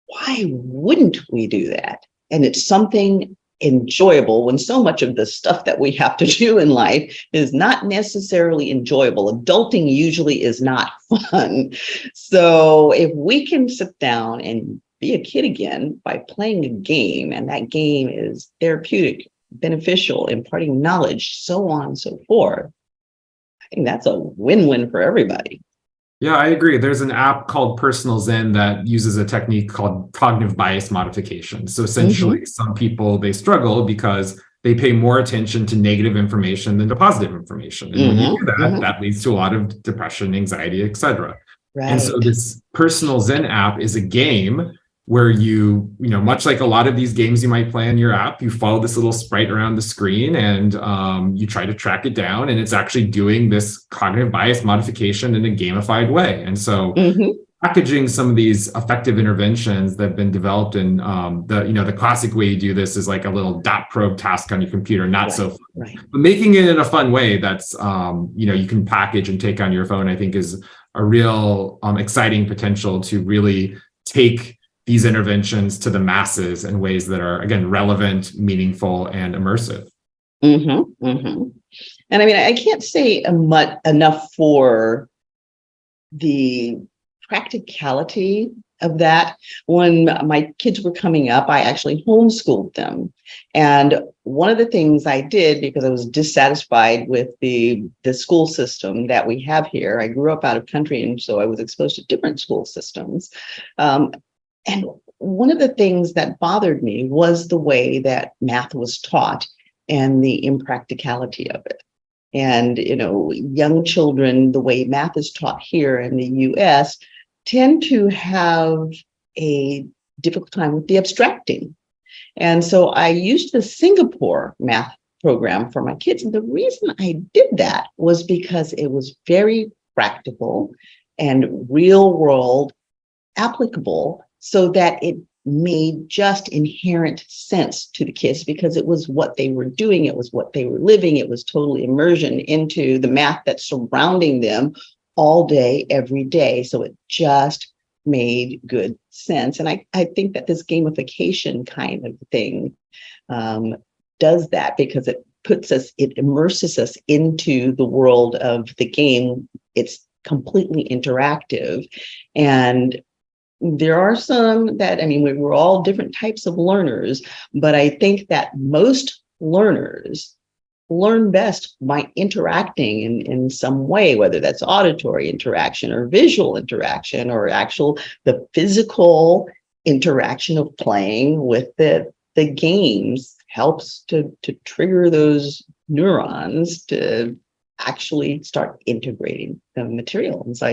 why wouldn't we do that? and it's something enjoyable, when so much of the stuff that we have to do in life is not necessarily enjoyable. Adulting usually is not fun. So if we can sit down and be a kid again by playing a game, and that game is therapeutic, beneficial, imparting knowledge, so on and so forth, I think that's a win-win for everybody. Yeah, I agree. There's an app called Personal Zen that uses a technique called cognitive bias modification. So essentially, some people, they struggle because they pay more attention to negative information than to positive information. And when you do that, that leads to a lot of depression, anxiety, etc. Right. And so this Personal Zen app is a game where you much like a lot of these games you might play on your app, you follow this little sprite around the screen and you try to track it down, and it's actually doing this cognitive bias modification in a gamified way. And so packaging some of these effective interventions that have been developed in the classic way you do this is like a little dot probe task on your computer, not so fun. Right. But making it in a fun way that's you can package and take on your phone, I think is a real exciting potential to really take these interventions to the masses in ways that are, again, relevant, meaningful, and immersive. And I mean, I can't say enough for the practicality of that. When my kids were coming up, I actually homeschooled them. And one of the things I did, because I was dissatisfied with the school system that we have here, I grew up out of country, and so I was exposed to different school systems. And one of the things that bothered me was the way that math was taught and the impracticality of it. And, young children, the way math is taught here in the US, tend to have a difficult time with the abstracting. And so I used the Singapore math program for my kids. And the reason I did that was because it was very practical and real world applicable, so that it made just inherent sense to the kids, because it was what they were doing, it was what they were living, it was totally immersion into the math that's surrounding them all day, every day. So it just made good sense. And I think that this gamification kind of thing does that, because it immerses us into the world of the game. It's completely interactive. And there are some that, we're all different types of learners, but I think that most learners learn best by interacting in some way, whether that's auditory interaction or visual interaction or the physical interaction of playing with the games helps to trigger those neurons to actually start integrating the material. And so,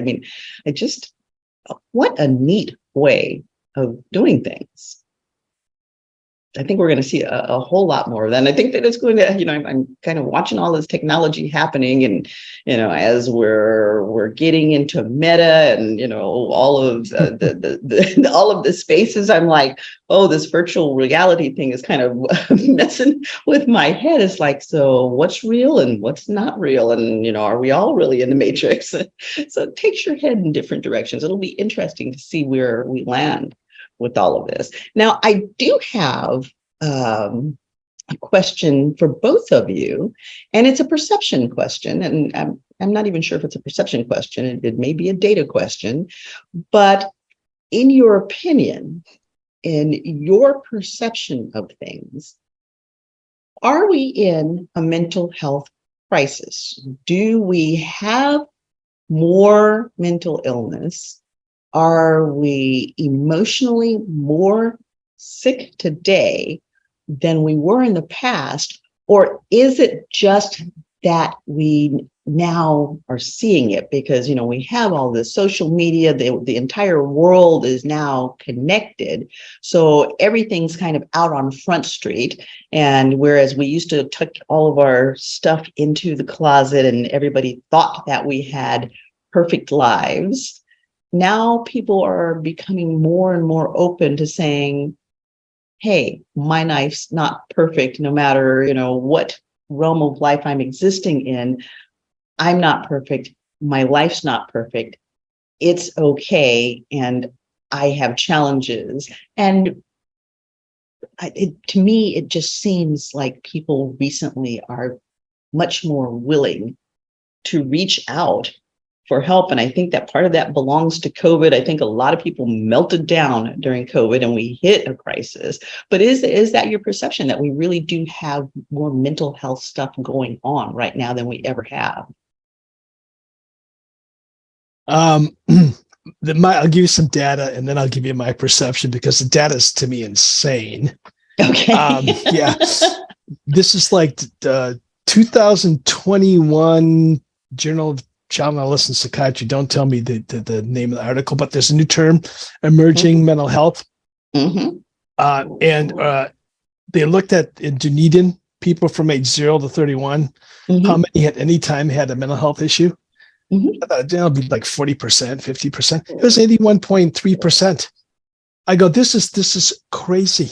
what a neat way of doing things. I think we're going to see a whole lot more of that. And I think that it's going to, I'm kind of watching all this technology happening, and, as we're getting into meta and, all of all of the spaces, I'm like, oh, this virtual reality thing is kind of messing with my head. It's like, so what's real and what's not real? And, are we all really in the matrix? So it takes your head in different directions. It'll be interesting to see where we land with all of this. Now, I do have a question for both of you, and it's a perception question. And I'm not even sure if it's a perception question. It may be a data question, but in your opinion, in your perception of things, are we in a mental health crisis? Do we have more mental illness? Are we emotionally more sick today than we were in the past? Or is it just that we now are seeing it because, we have all this social media, the entire world is now connected. So everything's kind of out on Front Street. And whereas we used to tuck all of our stuff into the closet and everybody thought that we had perfect lives, now people are becoming more and more open to saying, hey, my life's not perfect, no matter, what realm of life I'm existing in. I'm not perfect. My life's not perfect. It's okay. And I have challenges. And to me, it just seems like people recently are much more willing to reach out for help. And I think that part of that belongs to COVID. I think a lot of people melted down during COVID and we hit a crisis. But is that your perception, that we really do have more mental health stuff going on right now than we ever have? I'll give you some data and then I'll give you my perception, because the data is, to me, insane. Okay. Yeah. This is like the 2021 Journal of Child and Adolescent Psychiatry. Don't tell me the name of the article, but there's a new term, emerging mental health. And they looked at in Dunedin, people from age 0 to 31, how many at any time had a mental health issue. I thought it'll be like 40%, 50%. It was 81.3%. I go, this is crazy.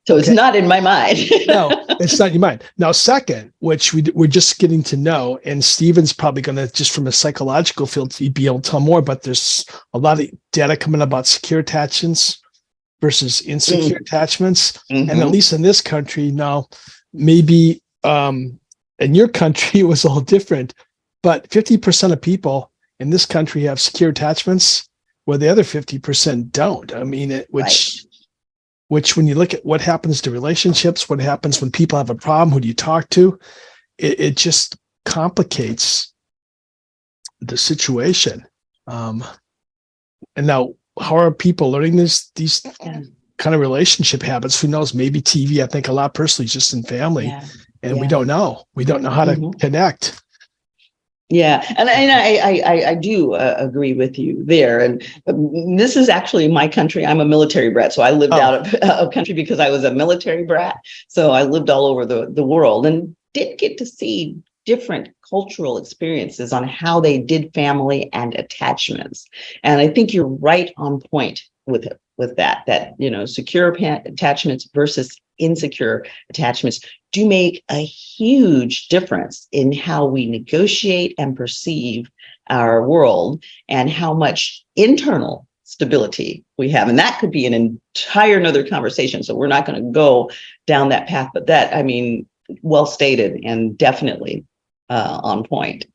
So it's not in my mind. No, it's not in your mind. Now, second, which we're just getting to know, and Stephen's probably going to, just from a psychological field, be able to tell more, but there's a lot of data coming about secure attachments versus insecure attachments. And at least in this country now, maybe in your country it was all different, but 50% of people in this country have secure attachments, where the other 50% don't. I mean, which when you look at what happens to relationships, what happens when people have a problem, who do you talk to? It just complicates the situation. And now, how are people learning these kind of relationship habits? Who knows? Maybe TV. I think a lot personally just in family, and we don't know. We don't know how to connect. Yeah, and I do agree with you there. And this is actually my country. I'm a military brat, so I lived out of country because I was a military brat. So I lived all over the world and did get to see different cultural experiences on how they did family and attachments. And I think you're right on point with that, secure attachments versus insecure attachments do make a huge difference in how we negotiate and perceive our world and how much internal stability we have. And that could be an entire nother conversation. So we're not going to go down that path, but that, I mean, well stated and definitely on point.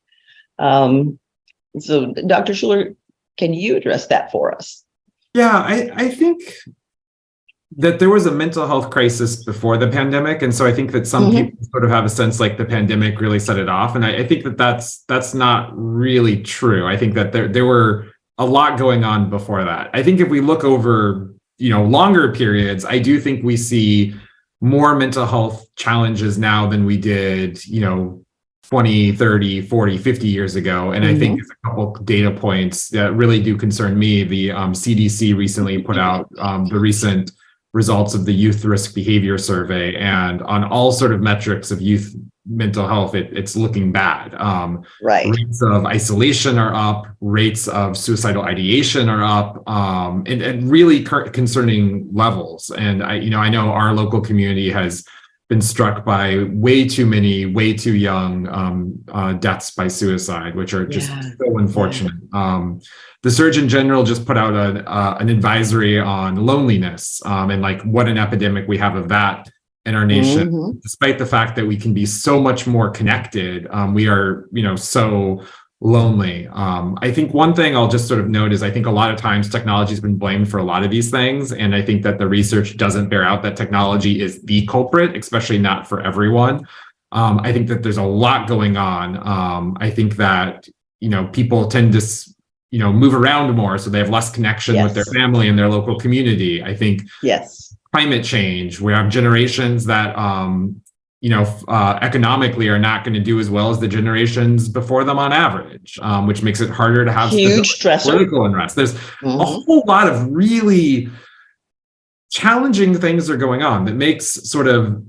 So Dr. Schueller, can you address that for us? Yeah, I think that there was a mental health crisis before the pandemic. And so I think that some people sort of have a sense like the pandemic really set it off. And I think that that's not really true. I think that there were a lot going on before that. I think if we look over, longer periods, I do think we see more mental health challenges now than we did, 20, 30, 40, 50 years ago. And I think there's a couple data points that really do concern me. The CDC recently put out the recent results of the Youth Risk Behavior Survey, and on all sort of metrics of youth mental health, it's looking bad. Rates of isolation are up, rates of suicidal ideation are up, and really concerning levels. And I know our local community has been struck by way too many, way too young deaths by suicide, which are just so unfortunate. The Surgeon General just put out an advisory on loneliness and like what an epidemic we have of that in our nation. Despite the fact that we can be so much more connected, we are, so lonely. I think one thing I'll just sort of note is I think a lot of times technology has been blamed for a lot of these things. And I think that the research doesn't bear out that technology is the culprit, especially not for everyone. I think that there's a lot going on. I think that, people tend to, move around more, so they have less connection with their family and their local community. I think climate change, we have generations that, economically are not going to do as well as the generations before them on average, which makes it harder to have huge political unrest. There's a whole lot of really challenging things that are going on that makes sort of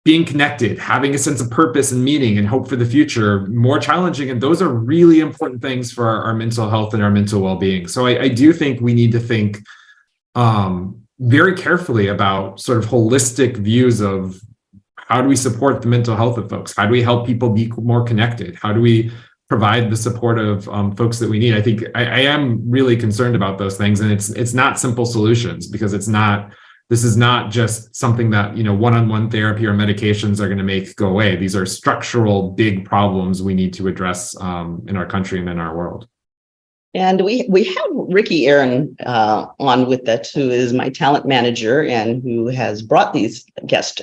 being connected, having a sense of purpose and meaning and hope for the future more challenging. And those are really important things for our mental health and our mental well-being. So I do think we need to think very carefully about sort of holistic views of how do we support the mental health of folks? How do we help people be more connected? How do we provide the support of folks that we need? I think I am really concerned about those things. And it's not simple solutions, because it's not This is not just something that, one-on-one therapy or medications are going to make go away. These are structural, big problems we need to address in our country and in our world. And we have Ricky Aaron on with us, who is my talent manager and who has brought these guests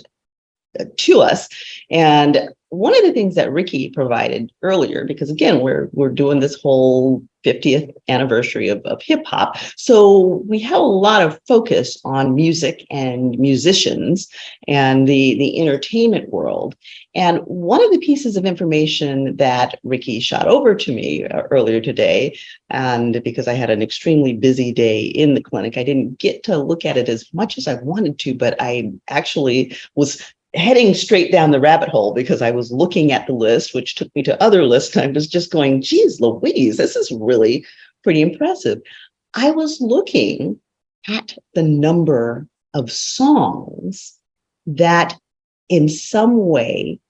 to us. And one of the things that Ricky provided earlier, because again, we're doing this whole 50th anniversary of hip hop. So we have a lot of focus on music and musicians and the entertainment world. And one of the pieces of information that Ricky shot over to me earlier today, and because I had an extremely busy day in the clinic, I didn't get to look at it as much as I wanted to, but I actually was heading straight down the rabbit hole because I was looking at the list, which took me to other lists. And I was just going, geez, Louise, this is really pretty impressive. I was looking at the number of songs that in some way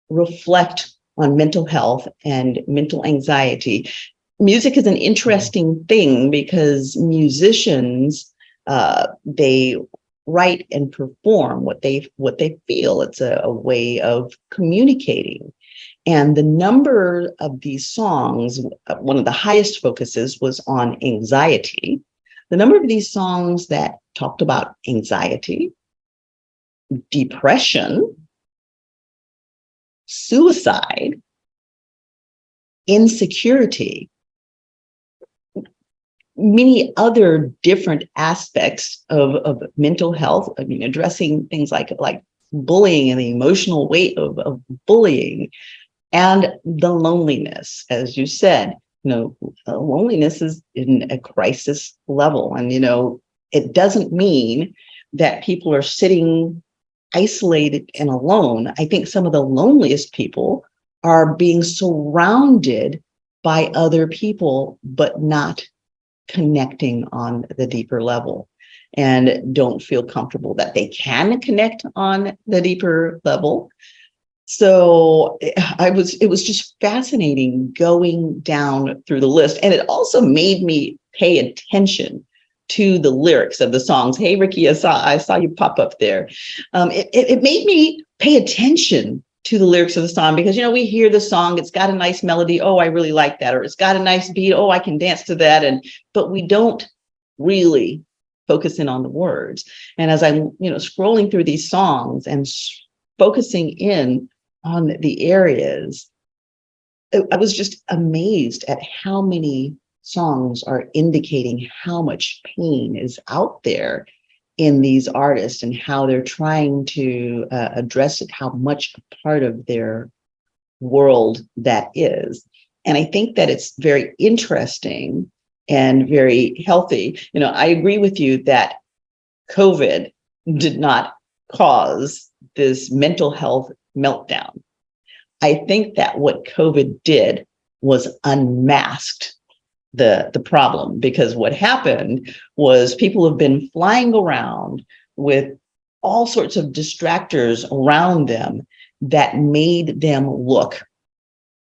reflect on mental health and mental anxiety. Music is an interesting thing because musicians, they write and perform what they feel. It's a way of communicating. And the number of these songs, one of the highest focuses was on anxiety. The number of these songs that talked about anxiety, depression, suicide, insecurity, many other different aspects of mental health. I mean, addressing things like bullying and the emotional weight of bullying, and the loneliness, as you said. Loneliness is in a crisis level, and it doesn't mean that people are sitting isolated and alone. I think some of the loneliest people are being surrounded by other people, but not connecting on the deeper level, and don't feel comfortable that they can connect on the deeper level. So it was just fascinating going down through the list. And it also made me pay attention to the lyrics of the songs. Hey, Ricky, I saw you pop up there. It made me pay attention to the lyrics of the song, because, we hear the song, it's got a nice melody. Oh, I really like that. Or it's got a nice beat. Oh, I can dance to that. But we don't really focus in on the words. And as I'm, scrolling through these songs and focusing in on the areas, I was just amazed at how many songs are indicating how much pain is out there in these artists and how they're trying to address it, how much a part of their world that is. And I think that it's very interesting and very healthy. I agree with you that COVID did not cause this mental health meltdown. I think that what COVID did was unmasked the problem, because what happened was people have been flying around with all sorts of distractors around them that made them look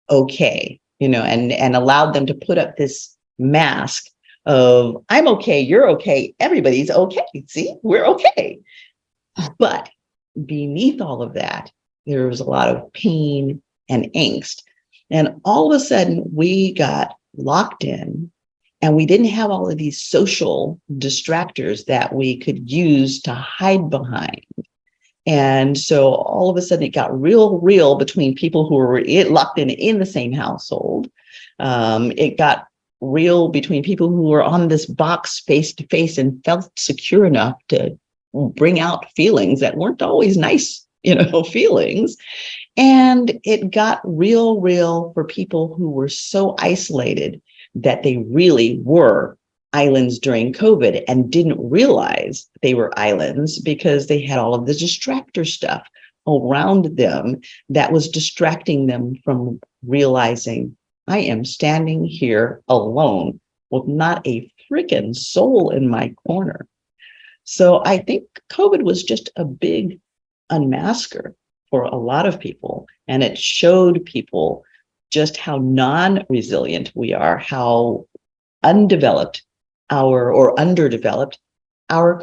okay, and allowed them to put up this mask of I'm okay, you're okay, everybody's okay. See, we're okay. But beneath all of that, there was a lot of pain and angst. And all of a sudden we got locked in, and we didn't have all of these social distractors that we could use to hide behind. And so all of a sudden it got real between people who were locked in the same household. It got real between people who were on this box face to face and felt secure enough to bring out feelings that weren't always nice, feelings. And it got real for people who were so isolated that they really were islands during COVID and didn't realize they were islands because they had all of the distractor stuff around them that was distracting them from realizing I am standing here alone with not a freaking soul in my corner. So I think COVID was just a big unmasker for a lot of people. And it showed people just how non-resilient we are, how underdeveloped our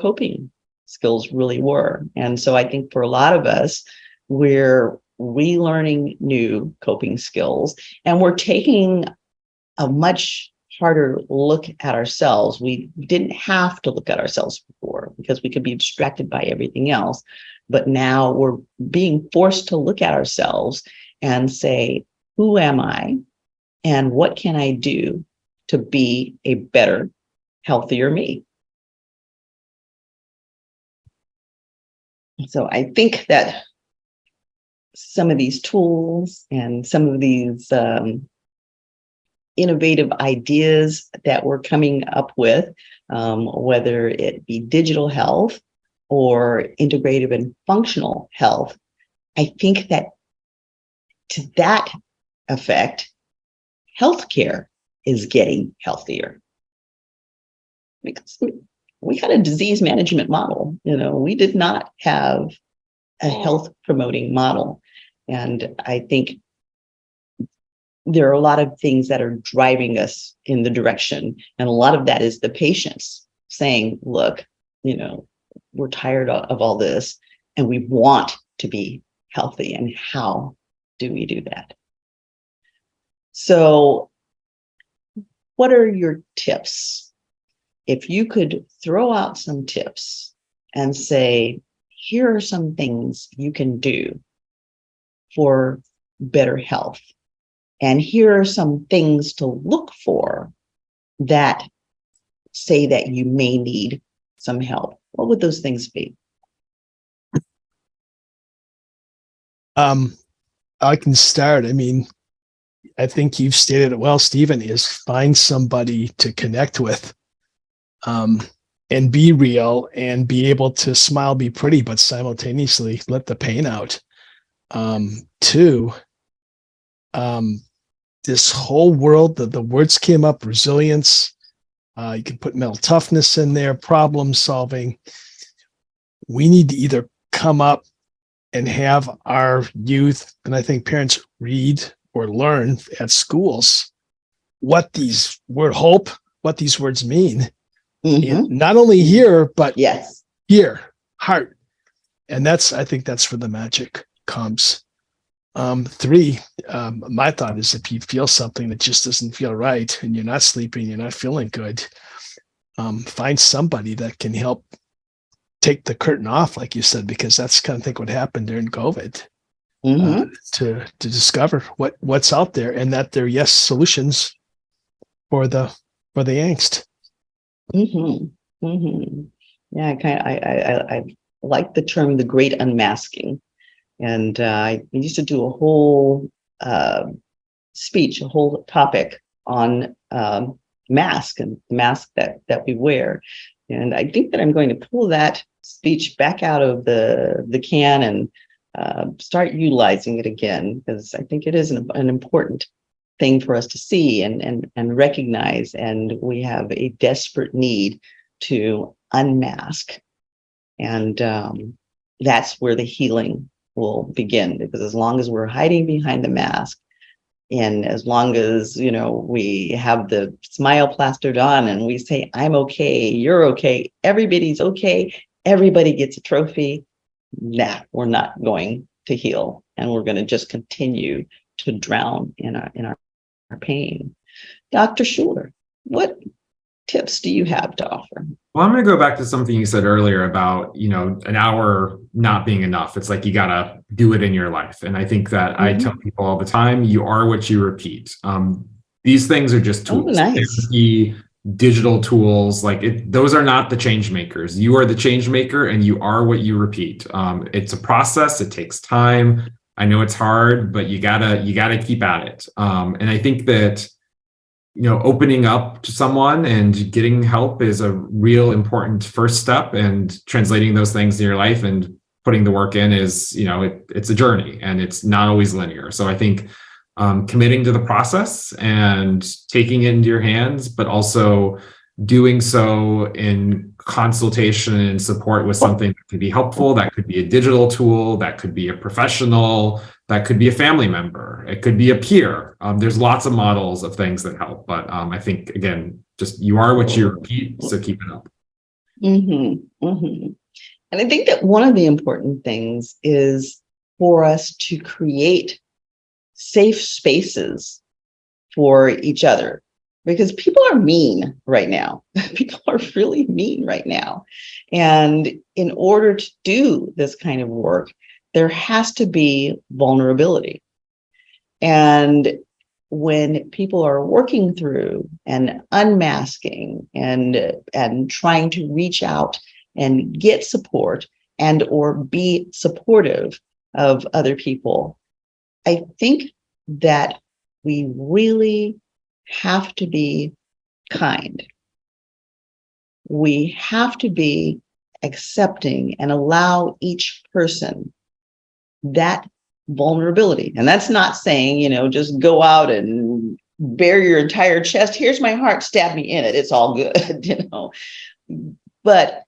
coping skills really were. And so I think for a lot of us, we're relearning new coping skills, and we're taking a much harder look at ourselves. We didn't have to look at ourselves before because we could be distracted by everything else. But now we're being forced to look at ourselves and say, who am I? And what can I do to be a better, healthier me? So I think that some of these tools and some of these innovative ideas that we're coming up with, whether it be digital health or integrative and functional health, I think that to that effect, healthcare is getting healthier. Because we had a disease management model. We did not have a health promoting model. And I think there are a lot of things that are driving us in the direction. And a lot of that is the patients saying, look, we're tired of all this and we want to be healthy. And how do we do that? So what are your tips? If you could throw out some tips and say, here are some things you can do for better health. And here are some things to look for that say that you may need some help. What would those things be? I can start. I think you've stated it well, Stephen, is find somebody to connect with, and be real and be able to smile, be pretty, but simultaneously let the pain out. Two, this whole world, the words came up, resilience, you can put mental toughness in there, problem solving. We need to either come up and have our youth, and I think parents, read or learn at schools what these words mean. Mm-hmm. Not only here, but yes, here, heart. And I think that's where the magic comes. Three, my thought is if you feel something that just doesn't feel right and you're not sleeping, you're not feeling good, find somebody that can help take the curtain off, like you said, because that's kind of think what happened during COVID. To discover what's out there and that there are solutions for the angst. Yeah, I like the term the great unmasking. And I used to do a whole speech, a whole topic on mask and the mask that we wear. And I think that I'm going to pull that speech back out of the can and start utilizing it again, because I think it is an important thing for us to see and recognize. And we have a desperate need to unmask. And that's where the healing will begin, because as long as we're hiding behind the mask, and as long as we have the smile plastered on and we say, I'm okay, you're okay, everybody's okay, everybody gets a trophy, we're not going to heal, and we're going to just continue to drown in our pain. Dr. Schueller, what tips do you have to offer? Well, I'm going to go back to something you said earlier about, an hour not being enough. It's like you got to do it in your life. And I think that I tell people all the time, you are what you repeat. These things are just tools. Oh, nice. Therapy, digital tools, those are not the change makers. You are the change maker and you are what you repeat. It's a process. It takes time. I know it's hard, but you gotta keep at it. And I think that, opening up to someone and getting help is a real important first step, and translating those things in your life and putting the work in is, it's a journey and it's not always linear. So I think committing to the process and taking it into your hands, but also doing so in consultation and support with something that could be helpful. That could be a digital tool, that could be a professional, that could be a family member, it could be a peer. There's lots of models of things that help, but I think, again, just you are what you repeat, so keep it up. And I think that one of the important things is for us to create safe spaces for each other, because people are mean right now. People are really mean right now. And in order to do this kind of work, there has to be vulnerability. And when people are working through and unmasking and trying to reach out and get support and or be supportive of other people, I think that we really have to be kind. We have to be accepting and allow each person that vulnerability. And that's not saying, just go out and bare your entire chest. Here's my heart, stab me in it. It's all good, But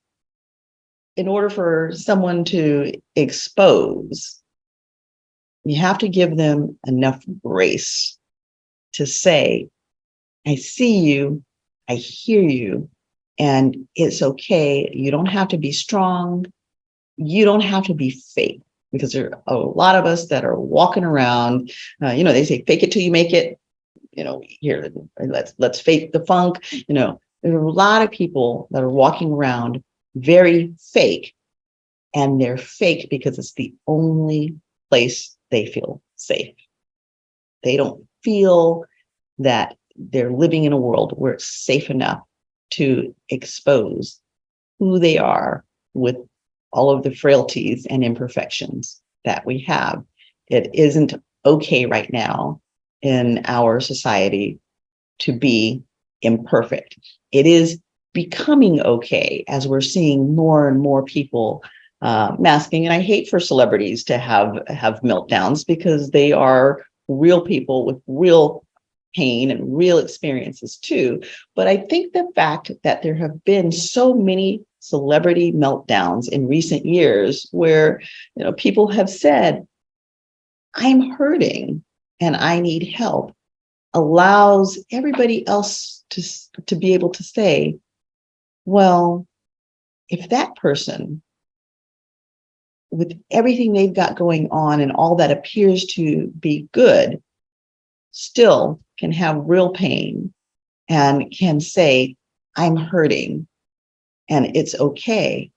in order for someone to expose, you have to give them enough grace to say, I see you, I hear you, and it's okay. You don't have to be strong. You don't have to be fake, because there are a lot of us that are walking around, they say, fake it till you make it, here, let's fake the funk. There are a lot of people that are walking around very fake, and they're fake because it's the only place they feel safe. They don't feel that they're living in a world where it's safe enough to expose who they are with all of the frailties and imperfections that we have. It isn't okay right now in our society to be imperfect. It is becoming okay as we're seeing more and more people masking. And I hate for celebrities to have meltdowns, because they are real people with real pain and real experiences too. But I think the fact that there have been so many celebrity meltdowns in recent years where people have said, I'm hurting and I need help, allows everybody else to be able to say, well, if that person, with everything they've got going on and all that appears to be good, still can have real pain and can say, I'm hurting and it's okay,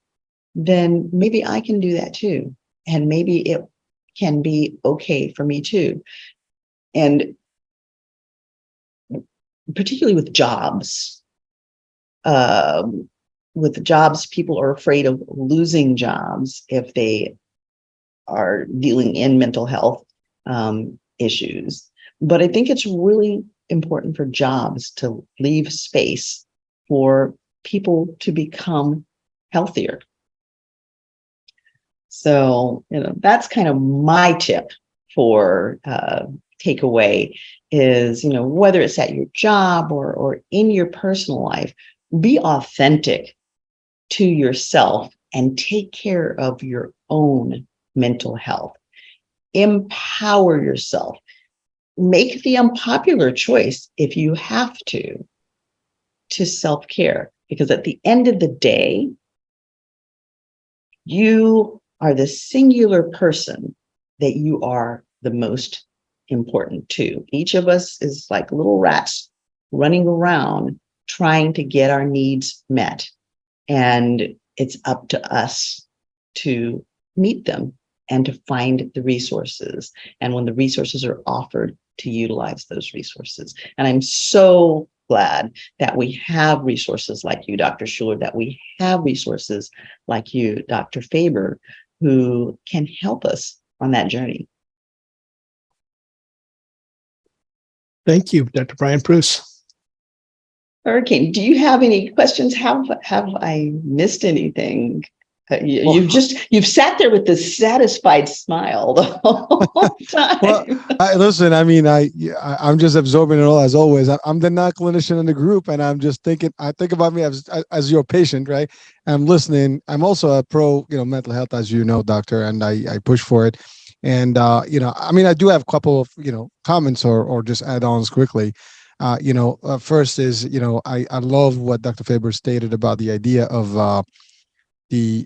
then maybe I can do that too. And maybe it can be okay for me too. And particularly with jobs, people are afraid of losing jobs if they are dealing in mental health issues. But I think it's really important for jobs to leave space for people to become healthier. So, that's kind of my tip for takeaway is, whether it's at your job or in your personal life, be authentic to yourself and take care of your own mental health. Empower yourself. Make the unpopular choice, if you have to self-care, because at the end of the day, you are the singular person that you are the most important to. Each of us is like little rats running around trying to get our needs met. And it's up to us to meet them and to find the resources. And when the resources are offered, to utilize those resources. And I'm so glad that we have resources like you, Dr. Schueller, that we have resources like you, Dr. Faber, who can help us on that journey. Thank you, Dr. Brian Bruce. Hurricane, do you have any questions? Have I missed anything? You've sat there with this satisfied smile the whole time. Well, listen, I'm just absorbing it all as always. I'm the non-clinician in the group, and I'm just thinking. I think about me as your patient, right? I'm listening. I'm also a pro, mental health, as you know, doctor, and I push for it. And I do have a couple of comments or just add-ons quickly. First is I love what Dr. Faber stated about the idea of the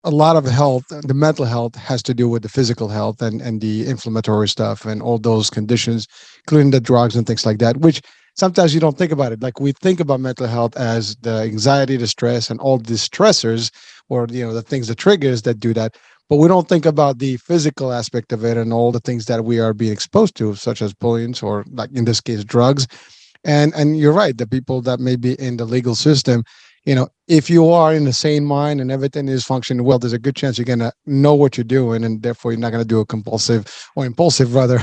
a lot of health, the mental health has to do with the physical health and the inflammatory stuff and all those conditions, including the drugs and things like that, which sometimes you don't think about it. Like we think about mental health as the anxiety, the stress, and all the stressors, or the things, the triggers that do that. But we don't think about the physical aspect of it and all the things that we are being exposed to, such as pollutants or, like in this case, drugs. And you're right, the people that may be in the legal system, if you are in the sane mind and everything is functioning well, there's a good chance you're going to know what you're doing, and therefore you're not going to do a compulsive or impulsive rather,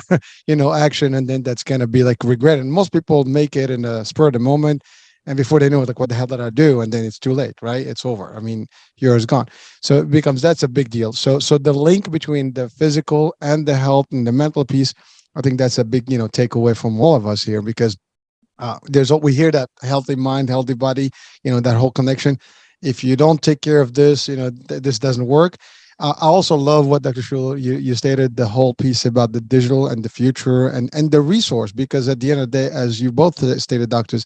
action. And then that's going to be like regret. And most people make it in a spur of the moment. And before they know it, like, what the hell did I do? And then it's too late, right? It's over. I mean, yours gone. So it becomes, that's a big deal. So the link between the physical and the health and the mental piece, I think that's a big, takeaway from all of us here, because there's what we hear, that healthy mind, healthy body, that whole connection. If you don't take care of this, this doesn't work. I also love what Dr. Schueller, you stated, the whole piece about the digital and the future and the resource, because at the end of the day, as you both stated, doctors,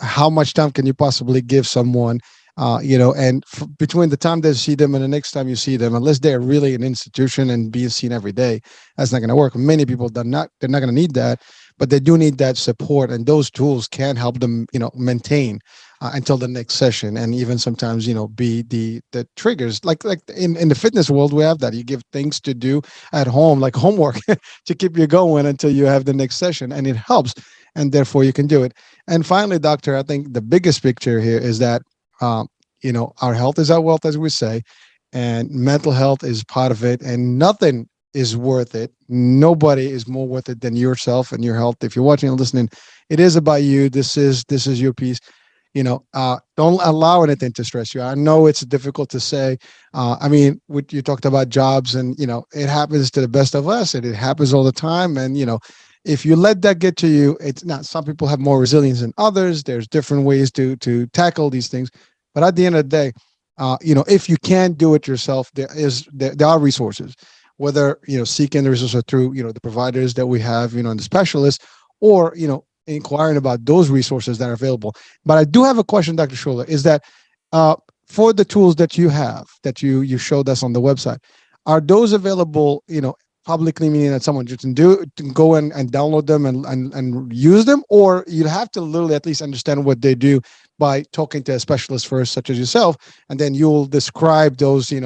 how much time can you possibly give someone, and between the time they see them and the next time you see them, unless they're really an institution and being seen every day, that's not going to work. Many people they're not going to need that, but they do need that support, and those tools can help them, maintain until the next session, and even sometimes, be the triggers. Like in the fitness world, we have that. You give things to do at home, like homework, to keep you going until you have the next session, and it helps, and therefore you can do it. And finally, doctor, I think the biggest picture here is that our health is our wealth, as we say, and mental health is part of it, and nothing is worth it. Nobody is more worth it than yourself and your health. If you're watching and listening, it is about you. This is your piece. Don't allow anything to stress you. I know it's difficult to say. You talked about jobs, and it happens to the best of us, and it happens all the time. And if you let that get to you, it's not. Some people have more resilience than others. There's different ways to tackle these things. But at the end of the day, if you can't do it yourself, there are resources. Whether seeking the resources through the providers that we have, and the specialists, or inquiring about those resources that are available. But I do have a question, Dr. Schueller, is that for the tools that you have, that you showed us on the website, are those available, publicly, meaning that someone just can go and download them and use them, or you have to literally at least understand what they do by talking to a specialist first, such as yourself, and then you'll describe those, you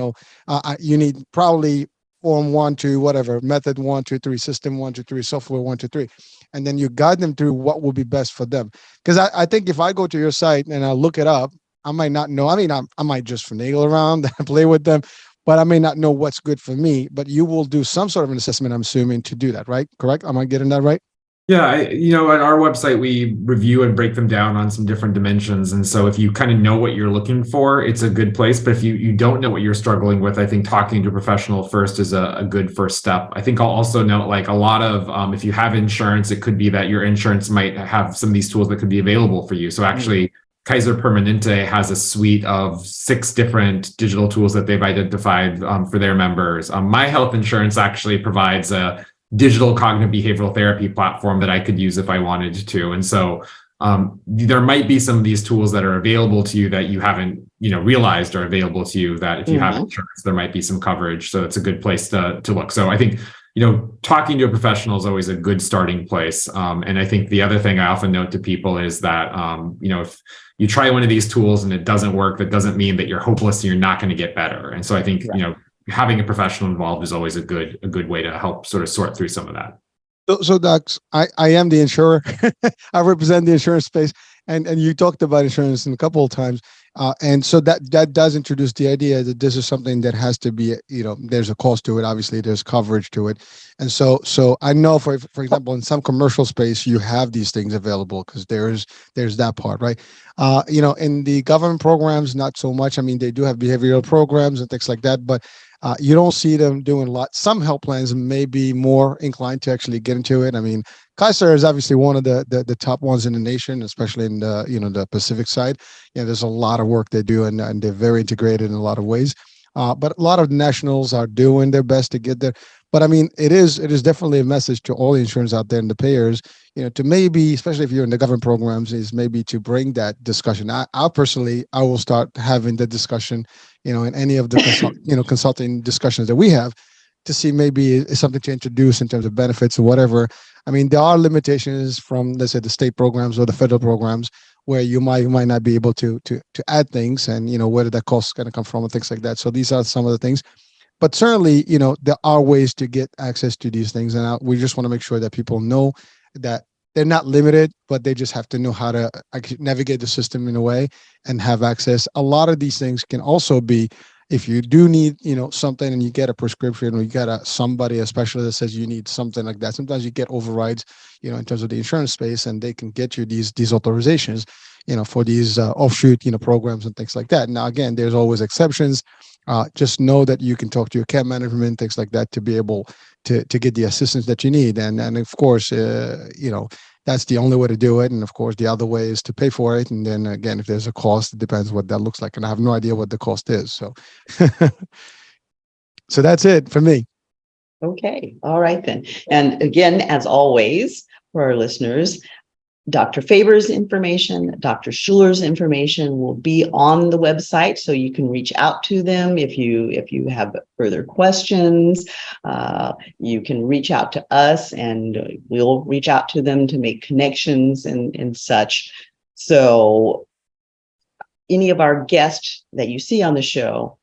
need probably form 1, 2, whatever, method 1, 2, 3, system 1, 2, 3, software 1, 2, 3, and then you guide them through what will be best for them. Because I think if I go to your site and I look it up, I might not know. I might just finagle around and play with them, but I may not know what's good for me. But you will do some sort of an assessment, I'm assuming, to do that, right? Correct? Am I getting that right? Yeah, at our website, we review and break them down on some different dimensions. And so if you kind of know what you're looking for, it's a good place. But if you don't know what you're struggling with, I think talking to a professional first is a good first step. I think I'll also note, like, a lot of, if you have insurance, it could be that your insurance might have some of these tools that could be available for you. So actually, Kaiser Permanente has a suite of 6 different digital tools that they've identified for their members. My health insurance actually provides a digital cognitive behavioral therapy platform that I could use if I wanted to. And so there might be some of these tools that are available to you that you haven't, realized are available to you, that if you have insurance, there might be some coverage. So it's a good place to look. So I think, talking to a professional is always a good starting place. And I think the other thing I often note to people is that, if you try one of these tools and it doesn't work, that doesn't mean that you're hopeless and you're not going to get better. And so I think, having a professional involved is always a good way to help sort of sort through some of that. So docs, I am the insurer. I represent the insurance space, and you talked about insurance a couple of times. And so that does introduce the idea that this is something that has to be, there's a cost to it. Obviously, there's coverage to it. And so I know, for example, in some commercial space, you have these things available because there's that part, right? In the government programs, not so much. I mean, they do have behavioral programs and things like that, but you don't see them doing a lot. Some health plans may be more inclined to actually get into it. I mean, Kaiser is obviously one of the top ones in the nation, especially in the the Pacific side. There's a lot of work they do, and they're very integrated in a lot of ways. But a lot of nationals are doing their best to get there. But I mean, it is definitely a message to all the insurance out there and the payers, to maybe, especially if you're in the government programs, is maybe to bring that discussion. I personally, I will start having the discussion, in any of the consulting discussions that we have, to see maybe it's something to introduce in terms of benefits or whatever. I mean, there are limitations from, let's say, the state programs or the federal programs where you might not be able to add things, and where that cost is going to come from and things like that. So these are some of the things. But certainly, there are ways to get access to these things, and we just want to make sure that people know that they're not limited, but they just have to know how to navigate the system in a way and have access. A lot of these things can also be, if you do need, something, and you get a prescription, or you get a specialist that says you need something like that. Sometimes you get overrides, in terms of the insurance space, and they can get you these authorizations, for these offshoot, programs and things like that. Now, again, there's always exceptions. Just know that you can talk to your care management, things like that, to be able to get the assistance that you need. And of course, that's the only way to do it. And of course, the other way is to pay for it. And then again, if there's a cost, it depends what that looks like. And I have no idea what the cost is. So, so that's it for me. Okay. All right, then. And again, as always, for our listeners, Dr. Faber's information, Dr. Schueller's information will be on the website, so you can reach out to them if you have further questions. You can reach out to us, and we'll reach out to them to make connections and such. So any of our guests that you see on the show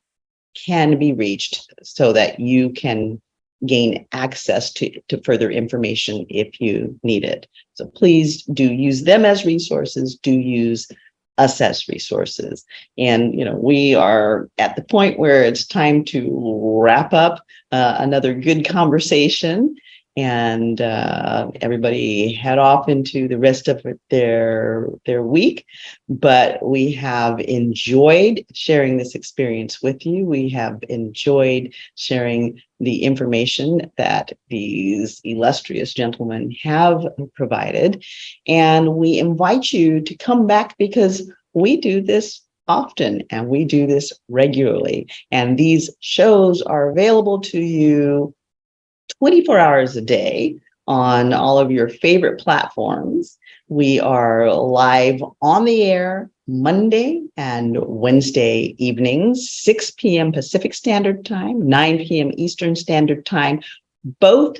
can be reached so that you can gain access to further information if you need it. So please do use them as resources, do use us as resources. And, we are at the point where it's time to wrap up another good conversation, and everybody head off into the rest of their week. But we have enjoyed sharing this experience with you. We have enjoyed sharing the information that these illustrious gentlemen have provided. And we invite you to come back, because we do this often and we do this regularly. And these shows are available to you 24 hours a day on all of your favorite platforms. We are live on the air Monday and Wednesday evenings, 6 p.m. Pacific Standard Time, 9 p.m. Eastern Standard Time, both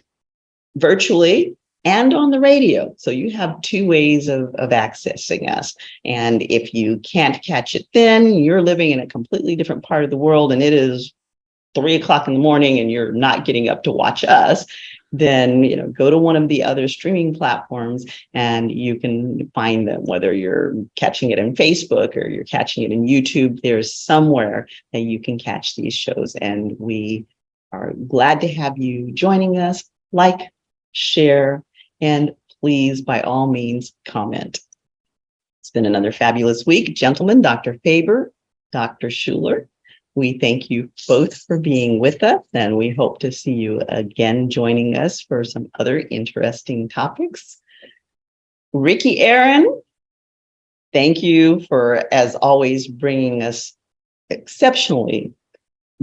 virtually and on the radio. So you have two ways of accessing us. And if you can't catch it then, you're living in a completely different part of the world, and it is 3 o'clock in the morning and you're not getting up to watch us, then go to one of the other streaming platforms and you can find them, whether you're catching it in Facebook or you're catching it in YouTube. There's somewhere that you can catch these shows, and we are glad to have you joining us. Like, share, and please, by all means, comment. It's been another fabulous week. Gentlemen, Dr. Faber, Dr. Schueller, we thank you both for being with us, and we hope to see you again joining us for some other interesting topics. Ricky Aaron, thank you for, as always, bringing us exceptionally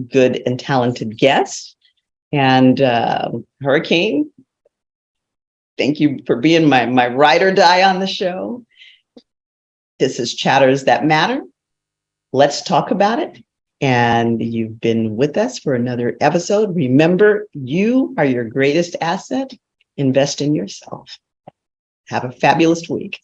good and talented guests. And Hurricane, thank you for being my ride or die on the show. This is Chatters That Matter. Let's talk about it. And you've been with us for another episode. Remember, you are your greatest asset. Invest in yourself. Have a fabulous week.